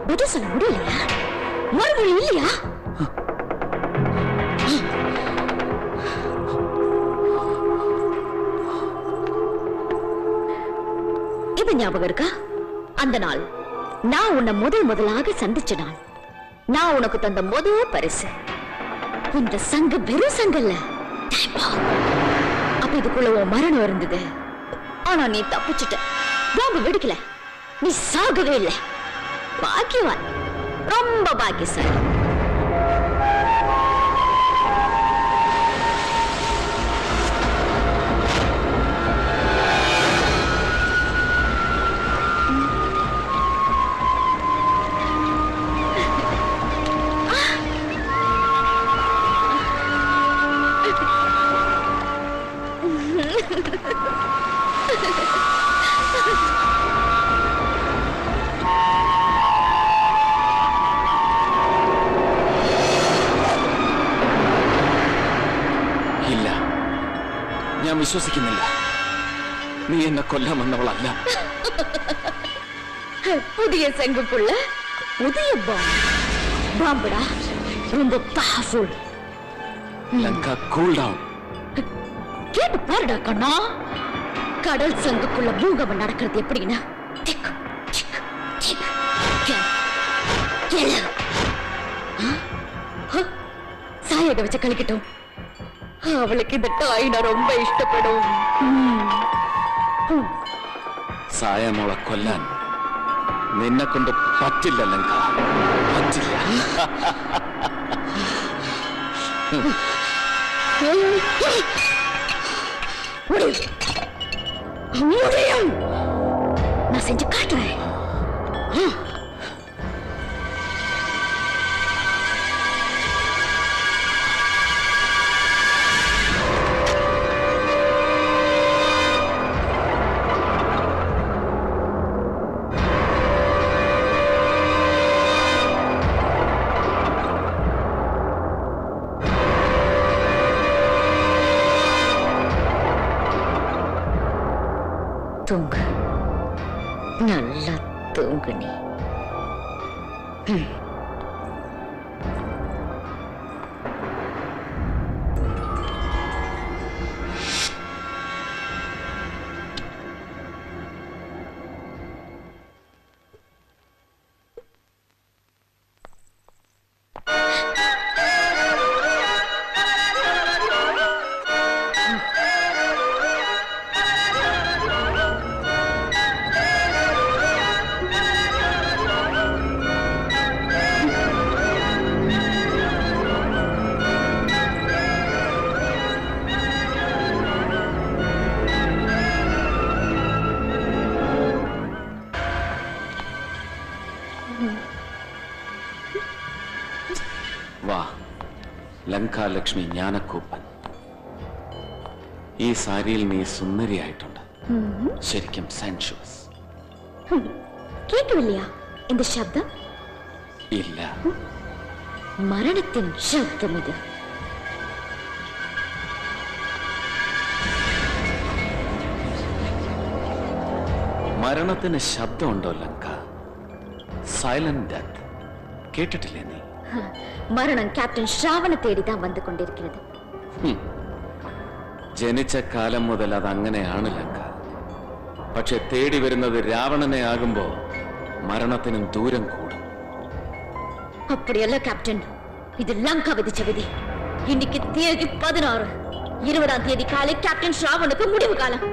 பதில் சொல்ல முடியலையா? மறுமொழி இல்லையா? தீப ஞாபகம் இருக்கா? அந்த நாள் நான் உன்னை முதலாக சந்திச்ச நாள். நான் உனக்கு தந்த முதல் பரிசு இந்த சங்கு. வெறும் சங்கல்ல, அப்ப இதுக்குள்ள உன் மரணம் இருந்தது. ஆனா நீ தப்பிச்சுட்ட. பாம்பு வெடிக்கல, நீ சாகவே இல்லை. பாக்கியவான், ரொம்ப பாக்கியசாலி. ഞാൻ വിശ്വസിക്കുന്നില്ല. നീ എന്നെ കൊല്ലാൻ വന്നവളല്ല. புதிய சங்குக்குள்ள புதிய பாம்புடா, ரொம்ப பவர்ஃபுல். Lanka, cool down. கேட்டு பாருடா கண்ணா, கடல் சங்குக்குள்ள பூகம்பம் நடக்கிறது எப்படின்னா சாயக வச்சு கழிக்கட்டும். அவளுக்கு இந்த டாயினா ரொம்ப ഇഷ്ടപ്പെടും. സായമോളെ കൊല്ലാൻ നിന്നെ കൊണ്ട് പറ്റില്ല ലങ്ക, പറ്റില്ല. முடியும், நான் செஞ்சு காட்டுறேன். தூங்கு, நல்லா தூங்கு நீ. വാ ലങ്കാലക്ഷ്മി ജ്ഞാനക്കൂപ്പൻ, ഈ സാരിയിൽ നീ സുന്ദരിയായിട്ടുണ്ട്. ശരിക്കും സെൻഷ്വസ്. കേട്ടില്ല இந்த ശബ്ദം? ഇല്ല, മരണത്തിൻ ശബ്ദം ഇത്. മരണത്തിന് ശബ്ദമുണ്ടോ ലങ്ക? സൈലന്റ് ഡെത്ത് കേട്ടിട്ടില്ലേ നീ? மரணம் கேப்டன் ஸ்ராவனை தேடிதான் வந்து கொண்டிருக்கிறது. ജനിച്ച കാലം മുതൽ അതങ്ങനെയാണ് ലങ്ക. പക്ഷെ തേടി വരുന്നത് രാവണനെ ആകുമ്പോ മരണത്തിനും ദൂരം കൂടും. அப்படியல்ல கேப்டன், இது லங்கா விதிச்ச விதி. இன்னைக்கு தேதி 16, 20ஆம் தேதி காலை கேப்டன் ஸ்ராவனுக்கு முடிவு காலம்.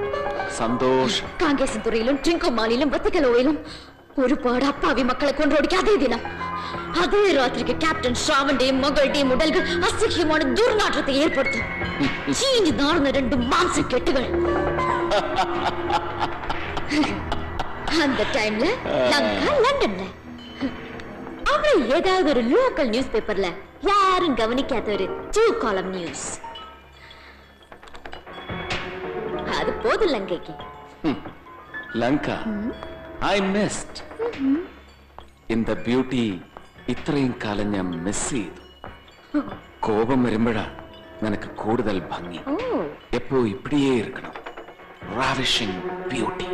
சந்தோஷம். காங்கேசன் துறையிலும் ட்ரிங்கோ மாலிலும் வத்திக்கலோயிலும் ഒരുപാട് അപ്പാവി മക്കളെ കൊണ്ടോടിക്ക അതേ ദിനം അതേ രാത്രിക്ക് ക്യാപ്റ്റൻ ശ്രാവന്റെയും മകളുടെയും ഉടലുകൾ അസഹ്യமான ദുർനാற்றത്തെ ഏർപ്പെടുത്തും. ചീഞ്ഞു നാറുന്ന രണ്ട് മാംസക്കെട്ടുകൾ. அந்த டைம்ல லங்கா லண்டன்ல அவளை ஏதாவது ஒரு லோக்கல் நியூஸ் பேப்பர்ல யாரும் கவனிக்காத ஒரு 2 காலம் நியூஸ். அது போதும் லங்கைக்கு. Lanka, I missed. In the beauty ഇത്രയും കാലം ഞാൻ മിസ് ചെയ്തു. കോപം വരുമ്പോഴാ നിനക്ക് കൂടുതൽ ഭംഗി. എപ്പോ ഇപ്പടിയേ ഇരിക്കണം. Ravishing beauty.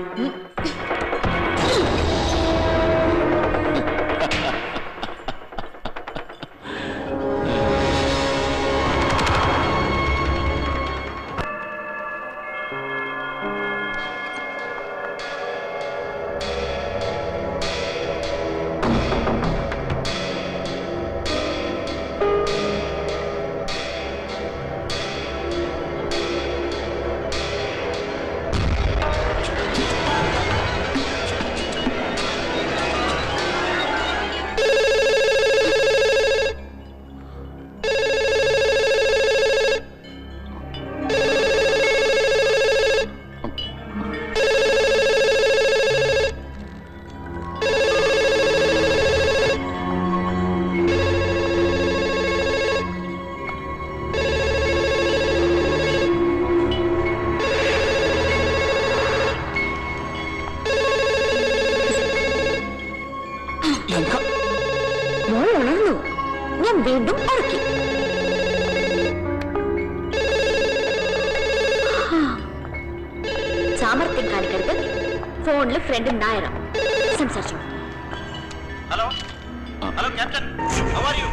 വീണ്ടും ഉറക്കി. സാമർത്ഥ്യം കാണിക്കരുത്. ഫോണില് ഫ്രണ്ട് നായരം സംസാരിച്ചു. Hello hello captain, how are you?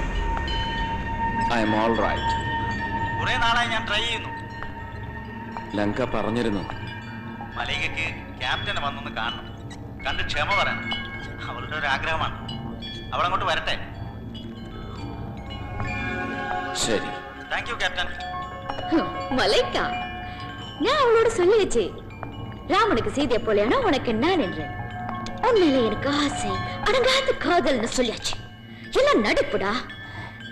I'm all right. കുറെ നാളായി ഞാൻ ട്രൈ ചെയ്യുന്നു. ലങ്ക പറഞ്ഞിരുന്നു മലൈകയ്ക്ക് ക്യാപ്റ്റനെ വന്നൊന്ന് കാണണം, കണ്ട് ക്ഷമ പറയണം. അവളുടെ ഒരു ആഗ്രഹമാണ്. അവളങ്ങോട്ട് വരട്ടെ. ശരി. Thank you captain. மலைக்கா, நான் அவளோட சொல்லியாச்சு, ராமனுக்கு சீதையை போலையான உனக்கு நான் என்று. உண்மையில எனக்கு ஆசை, அடங்காத காதல்னு சொல்லியாச்சு. எல்லாம் நடிப்புடா.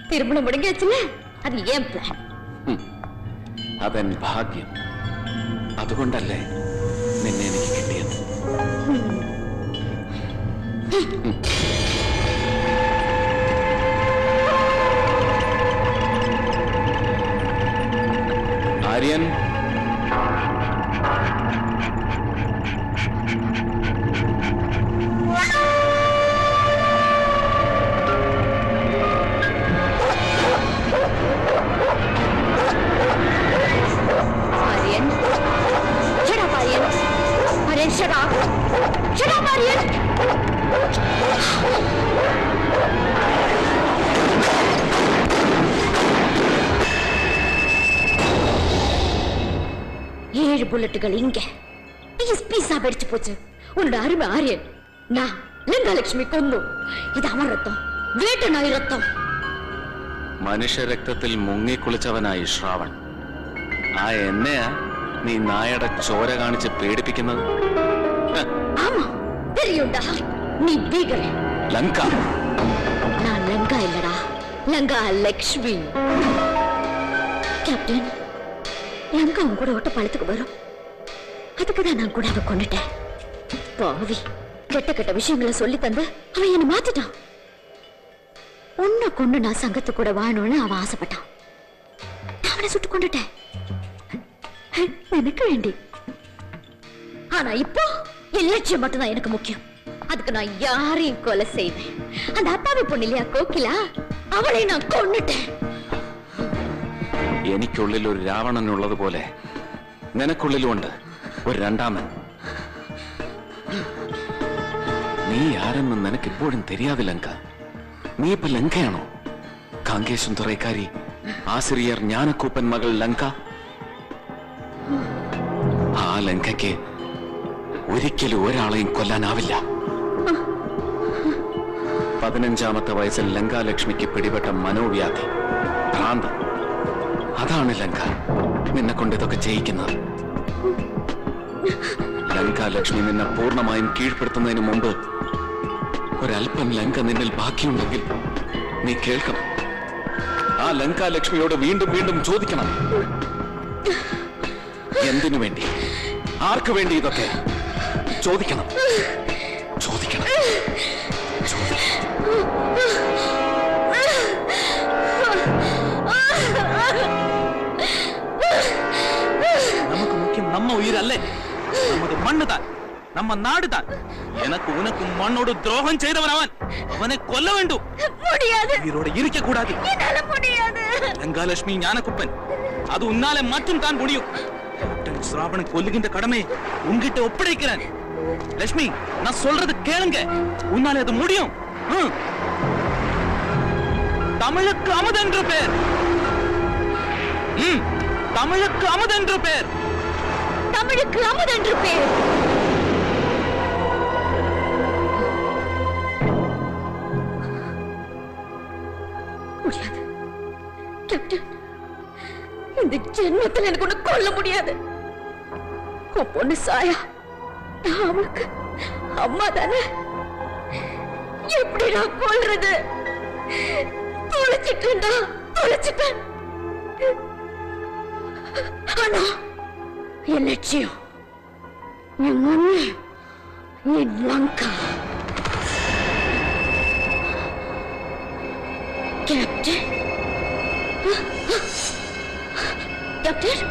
திருமணம் முடிஞ்சாச்சுல, அது ஏன் பிளான். അതെൻ ഭാഗ്യം. അതുകൊണ്ടല്ലേ നിന്നെ എനിക്ക് കിട്ടിയത്. Aryan, Aryan, shut up, Aryan. Aryan, shut up. Shut up, Aryan. ஏழு புல்லட்டுகள் இங்க பீஸ் பீஸா வெடிச்சு போச்சு. உன்னோட அருமை ஆரியன், நான் லிங்கலட்சுமி கொന്നു. ഇത് അവൻ രക്തം, വേട്ടനായി രക്തം. മനുഷ്യരക്തത്തിൽ മുങ്ങിക്കുളിച്ചവനായി ശ്രാവൺ. ആ എന്നെയാ നീ നായയുടെ ചോര കാണിച്ച് പേടിപ്പിക്കുന്നത്? ஆமா தெரியும்டா, நீ பீகரே. ലങ്ക. நான் லங்கா இல்லடா, லங்கா லக்ஷ்மி. கேப்டன், லங்கா உன் கூட ஓட்ட பழத்துக்கு வரும். அதுக்குதான் நான் கூட அவ கொண்டுட்டேன். பாவி, கெட்ட கெட்ட விஷயங்களை சொல்லி தந்து அவன் என்ன மாத்திட்டான். உன்னை கொண்டு நான் சங்கத்து கூட வாழணும்னு அவன் ஆசைப்பட்டான். நான் அவனை சுட்டு கொண்டுட்டேன் எனக்கு வேண்டி. ஆனா இப்போ என் லட்சியம் மட்டும்தான் எனக்கு முக்கியம். அதுக்கு நான் யாரையும் கொலை செய்வேன். அந்த அப்பாவி பொண்ணு இல்லையா கோகிலா, அவளை நான் கொன்னுட்டேன். എനിക്കുള്ളിൽ ഒരു രാവണനുള്ളതുപോലെ നിനക്കുള്ളിലുമുണ്ട് ഒരു രണ്ടാമൻ. നീ ആരെന്ന് നിനക്കിപ്പോഴും தெரியாது ലങ്ക. നീ ഇപ്പൊ ലങ്കയാണോ? കാങ്കേശം തുറൈക്കാരി, ആസിരിയർ ജ്ഞാനക്കൂപ്പൻ മകൾ ലങ്ക. ആ ലങ്കയ്ക്ക് ഒരിക്കലും ഒരാളെയും കൊല്ലാനാവില്ല. 15ാമത്തെ വയസ്സിൽ ലങ്കാലക്ഷ്മിക്ക് പിടിപെട്ട മനോവ്യാധി, ഭ്രാന്ത്. അതാണ് ലങ്ക നിന്നെ കൊണ്ട് ഇതൊക്കെ ചെയ്യിക്കുന്നത്. ലങ്കാലക്ഷ്മി നിന്നെ പൂർണ്ണമായും കീഴ്പ്പെടുത്തുന്നതിന് മുമ്പ് ഒരല്പം ലങ്ക നിന്നിൽ ബാക്കിയുണ്ടെങ്കിൽ നീ കേൾക്കണം. ആ ലങ്കാലക്ഷ്മിയോട് വീണ്ടും വീണ്ടും ചോദിക്കണം, എന്തിനു വേണ്ടി, ആർക്കു വേണ്ടി ഇതൊക്കെ ചോദിക്കണം. ചോദിക്കണം. நமக்கு முக்கியம் நம்ம உயிர் அல்ல, நமது மண்ணு தான், நம்ம நாடு தான். எனக்கு உனக்கும் மண்ணோடு துரோகம் செய்தவன் அவன். அவனை கொல்ல வேண்டும். முடியாது, உயிரோடு இருக்க கூடாது. என்னால முடியாது. லங்காலட்சுமி ஞானக்குப்பன், அது உன்னாலே மட்டும் தான் முடியும். கேப்டன் ஸ்ராவணை கொல்லுகின்ற கடமை உன்கிட்ட ஒப்படைக்கிறேன். லட்சுமி, நான் சொல்றது கேளுங்க, உன்னாலே அது முடியும். தமிழுக்கு அமுதென்று பேர். தமிழுக்கு அமுதென்று பேர். தமிழுக்கு அமுதென்று பேர். முடியாது கேப்டன், இந்த ஜென்மத்தில் எனக்கு ஒண்ணு கொல்ல முடியாது. உன் பொண்ணு சாயா, நான் அவளுக்கு அம்மா தானே. எப்படி நான் கொல்றது? தொலைச்சிட்டேன்டா, தொலைச்சிட்டேன். ஆனா என் லட்சியம், என் மம்மி, என் லங்கா. கேப்டன், கேப்டன்,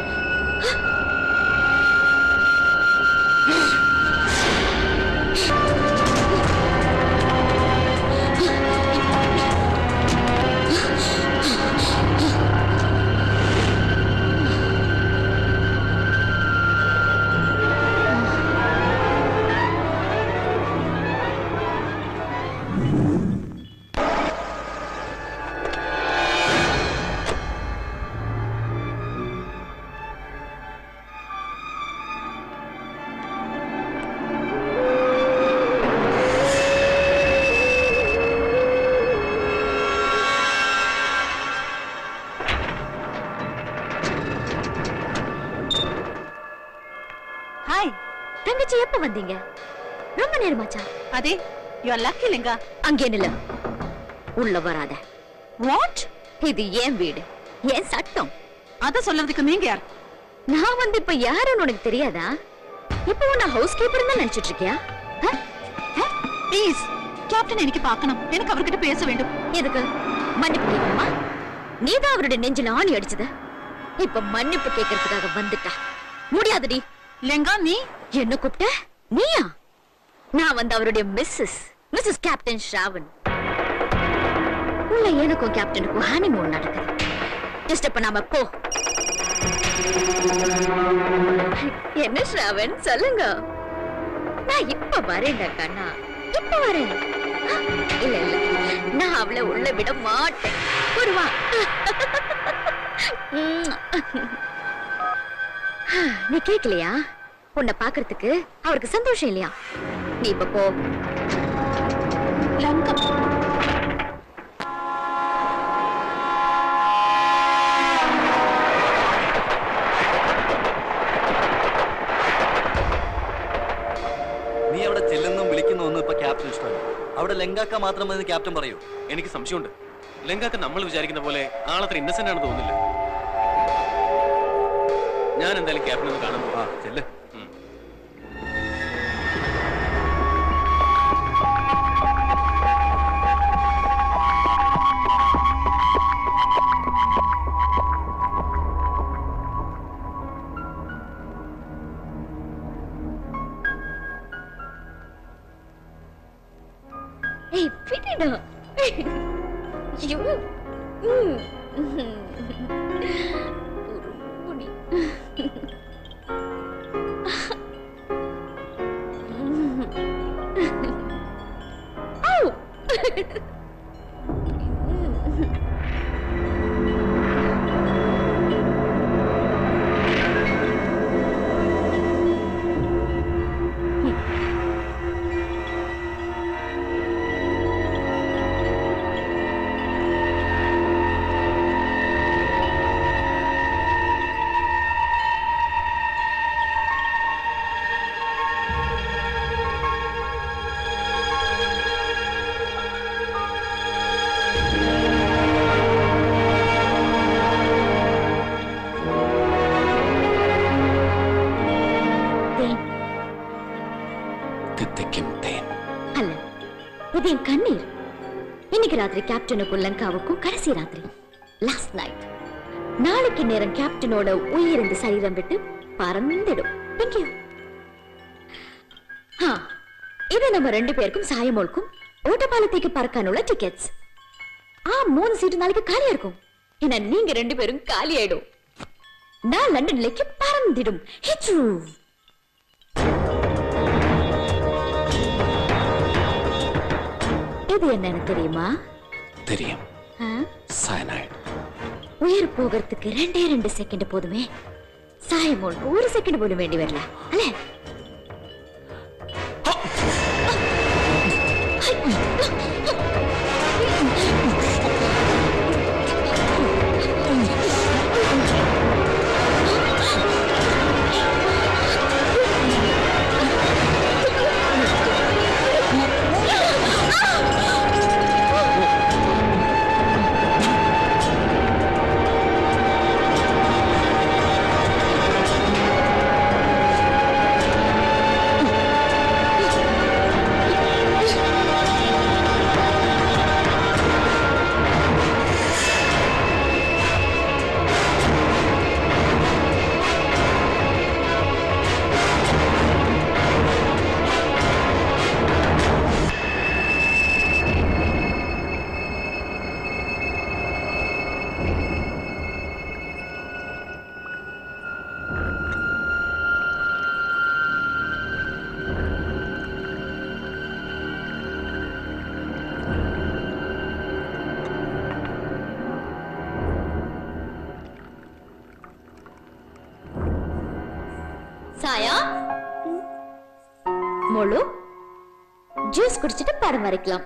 தங்கச்சி எப்ப வந்தீங்க? ரொம்ப நேரமாச்சா? அதே யூ ஆர் லக்கி லிங்கா. அங்கே நில்ல, உள்ள வராத. வாட்? இது ஏன் வீடு, ஏன் சட்டம். அத சொல்றதுக்கு நீங்க யார்? நான் வந்து இப்ப யாருன்னு உனக்கு தெரியாதா? இப்போ நான் ஹவுஸ் கீப்பர் தான் நினைச்சிட்டு இருக்கியா? ப்ளீஸ் கேப்டன் எனக்கு பார்க்கணும். எனக்கு அவர்கிட்ட பேச வேண்டும். எதுக்கு? மன்னிப்பு கேட்கணுமா? நீதான் அவருடைய நெஞ்சில ஆணி அடிச்சது. இப்ப மன்னிப்பு கேட்கறதுக்காக வந்துட்டா. முடியாதுடி. லெங்கா, நீ என்ன கூப்பிட்ட? நீயா? நான் வந்து அவருடைய மிஸ்ஸஸ் கேப்டன் ஸ்ராவன். உள்ள எனக்கும் கேப்டனுக்கும் ஹனிமூன் நடக்குது. ஜஸ்ட் இப்ப நாம போ. என்ன ஸ்ராவன் சொல்லுங்க. நான் இப்ப வரேன்டா கண்ணா, இப்ப வரேன். இல்ல இல்ல, நான் அவளை உள்ள விட மாட்டேன். வருவா. நீ கேக்கலையா? உன்னை பாக்குறதுக்கு அவருக்கு சந்தோஷம் இல்லையா? நீ இப்ப போ. லங்கா, നീ അവിടെ ചെല്ലുന്നും വിളിക്കുന്നൊന്നും ഇപ്പൊ ക്യാപ്റ്റൻ ഇഷ്ടമല്ല. അവിടെ ലങ്കാക്ക മാത്രം മതി ക്യാപ്റ്റൻ പറയൂ. എനിക്ക് സംശയമുണ്ട്. ലങ്കാക്ക് നമ്മൾ വിചാരിക്കുന്ന പോലെ ആളത്ര ഇന്നസെന്റ് ആണെന്ന് തോന്നുന്നില്ല. ഞാൻ എന്തായാലും ക്യാപ്റ്റൻ ഒന്ന് കാണുന്നു. ആ ചെല്ല്. ஏய் பிடிடா. ஐயோ. புடி. ஆவ். இது என் கண்ணீர். இன்னைக்கு ராத்திரி கேப்டனுக்கும் லங்காவுக்கும் கடைசி ராத்திரி. Last night. நாளைக்கு நேரம் கேப்டனோட உயிர் இந்த சரீரம் விட்டு பறந்துடும். இது நம்ம 2 பேருக்கும் சாயமோளுக்கும் ஓட்டப்பாலத்துக்கு பறக்கானுள்ள டிக்கெட்ஸ். 3 சீட்டு நாளைக்கு காலியா இருக்கும். ஏன்னா நீங்க 2 பேரும் காலி ஆயிடும். நான் லண்டன்லேக்கு பறந்துடும். ஹிச்சு. இது என்னன்னு தெரியுமா? தெரியும். சயனைட். உயிர் போகிறதுக்கு 2 செகண்ட் போதுமே. சாயமோள் 1 செகண்ட் போட வேண்டி வரல அல்ல? சாயா மோளு ஜூஸ் குடிச்சிட்டு படம் வரைக்கலாம்.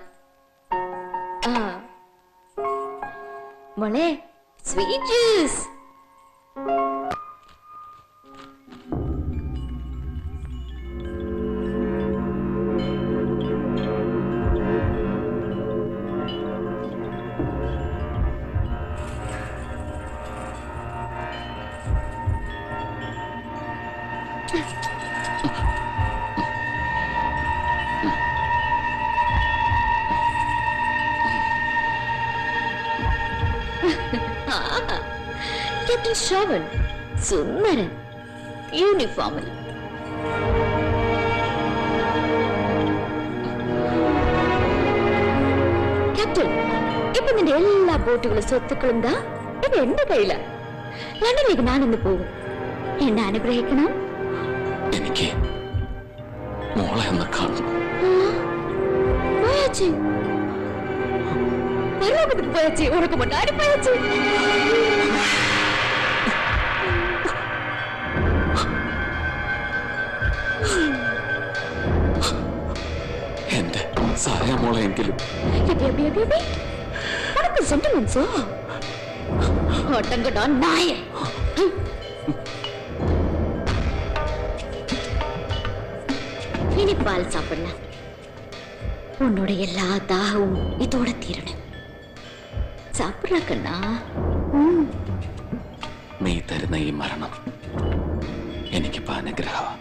மோளே ஸ்வீட் ஜூஸ். ക്യാപ്റ്റൻ ശ്രാവൺ സുന്ദരൻ യൂണിഫോമിൽ. ക്യാപ്റ്റൻ, ഇപ്പൊ നിന്റെ എല്ലാ ബോട്ടുകളും സ്വത്തുക്കളും ദാ ഇത് എന്റെ കയ്യില. ലണ്ടനിലേക്ക് ഞാനൊന്ന് പോകും. എന്നെ അനുഗ്രഹിക്കണം. എനിക്ക് മോളെ ഒന്ന് കാണണം. പോയാച്ചി பரலோகத்துக்கு போயாச்சு, உனக்கு முன்னாடி போயாச்சு. എന്റെ സായ മോളെങ്കിലും உனக்கு சென்டிமெண்ட்ஸோ? ஒட்டங்கடா நாய. இனி பால் சாப்பிடலாம். உன்னோட எல்லா தாகமும் இதோட தீரணும். சாப்பிடுற கண்ணா. നീ തരുന്ന ഈ മരണം എനിക്കിപ്പോ അനുഗ്രഹം.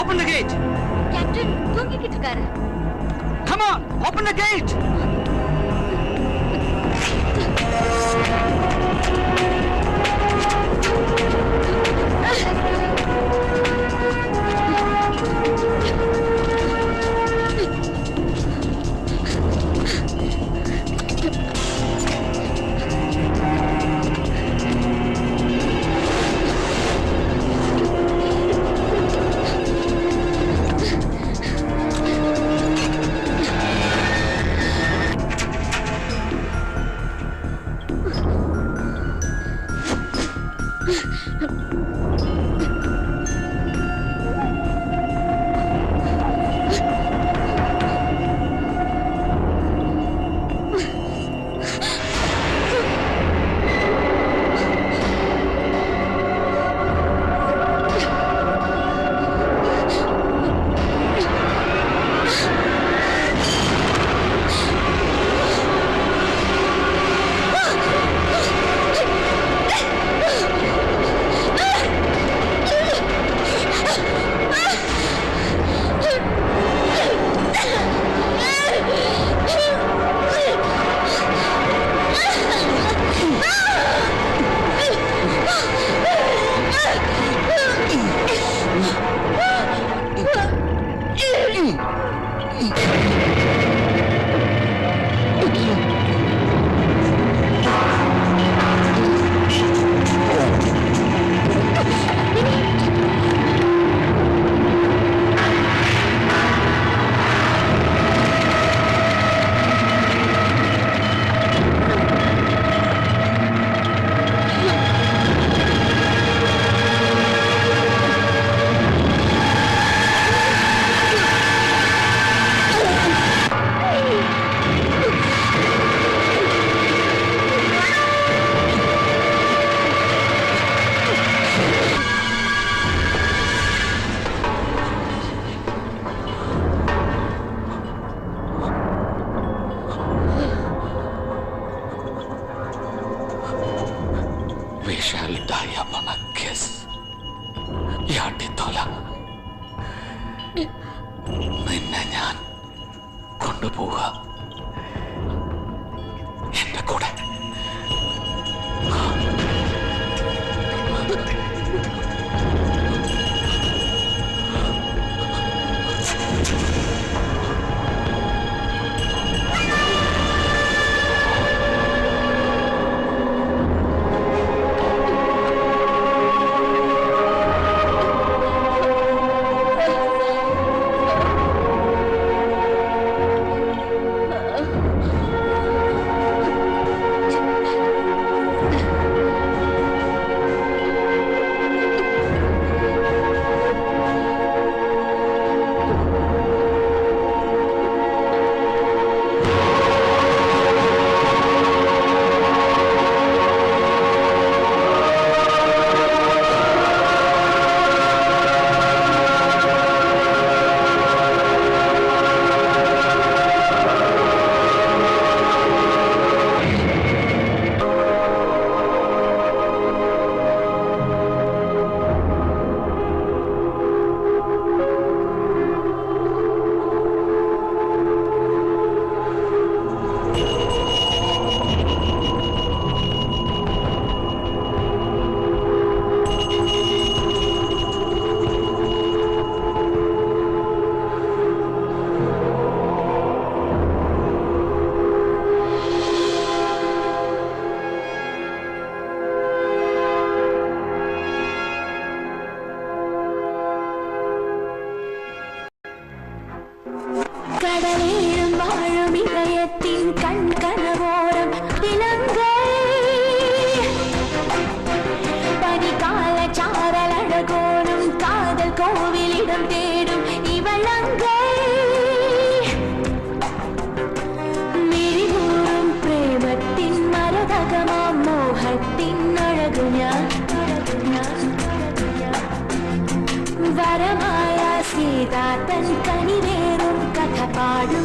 Open the gate. Captain, தூங்கிக்கிட்டு இருக்காரு. Come on, open the gate. നിന്നെ ഞാൻ കൊണ്ടുപോവുക എന്റെ കൂടെ. கடலேழும் வாழும் இதயத்தின் கண் கனவோரம் இலங்கை பனிகால சாரல் அழகோடும் காதல் கோவிலிடம் தேடும் இவளங்கை മിഴികൂറും പ്രേമത്തിൻ മരതകമാം മോഹത്തിൻ അഴകു ഞാൻ വരമായ സീതാതൻ കനിവേറും കഥ പാടും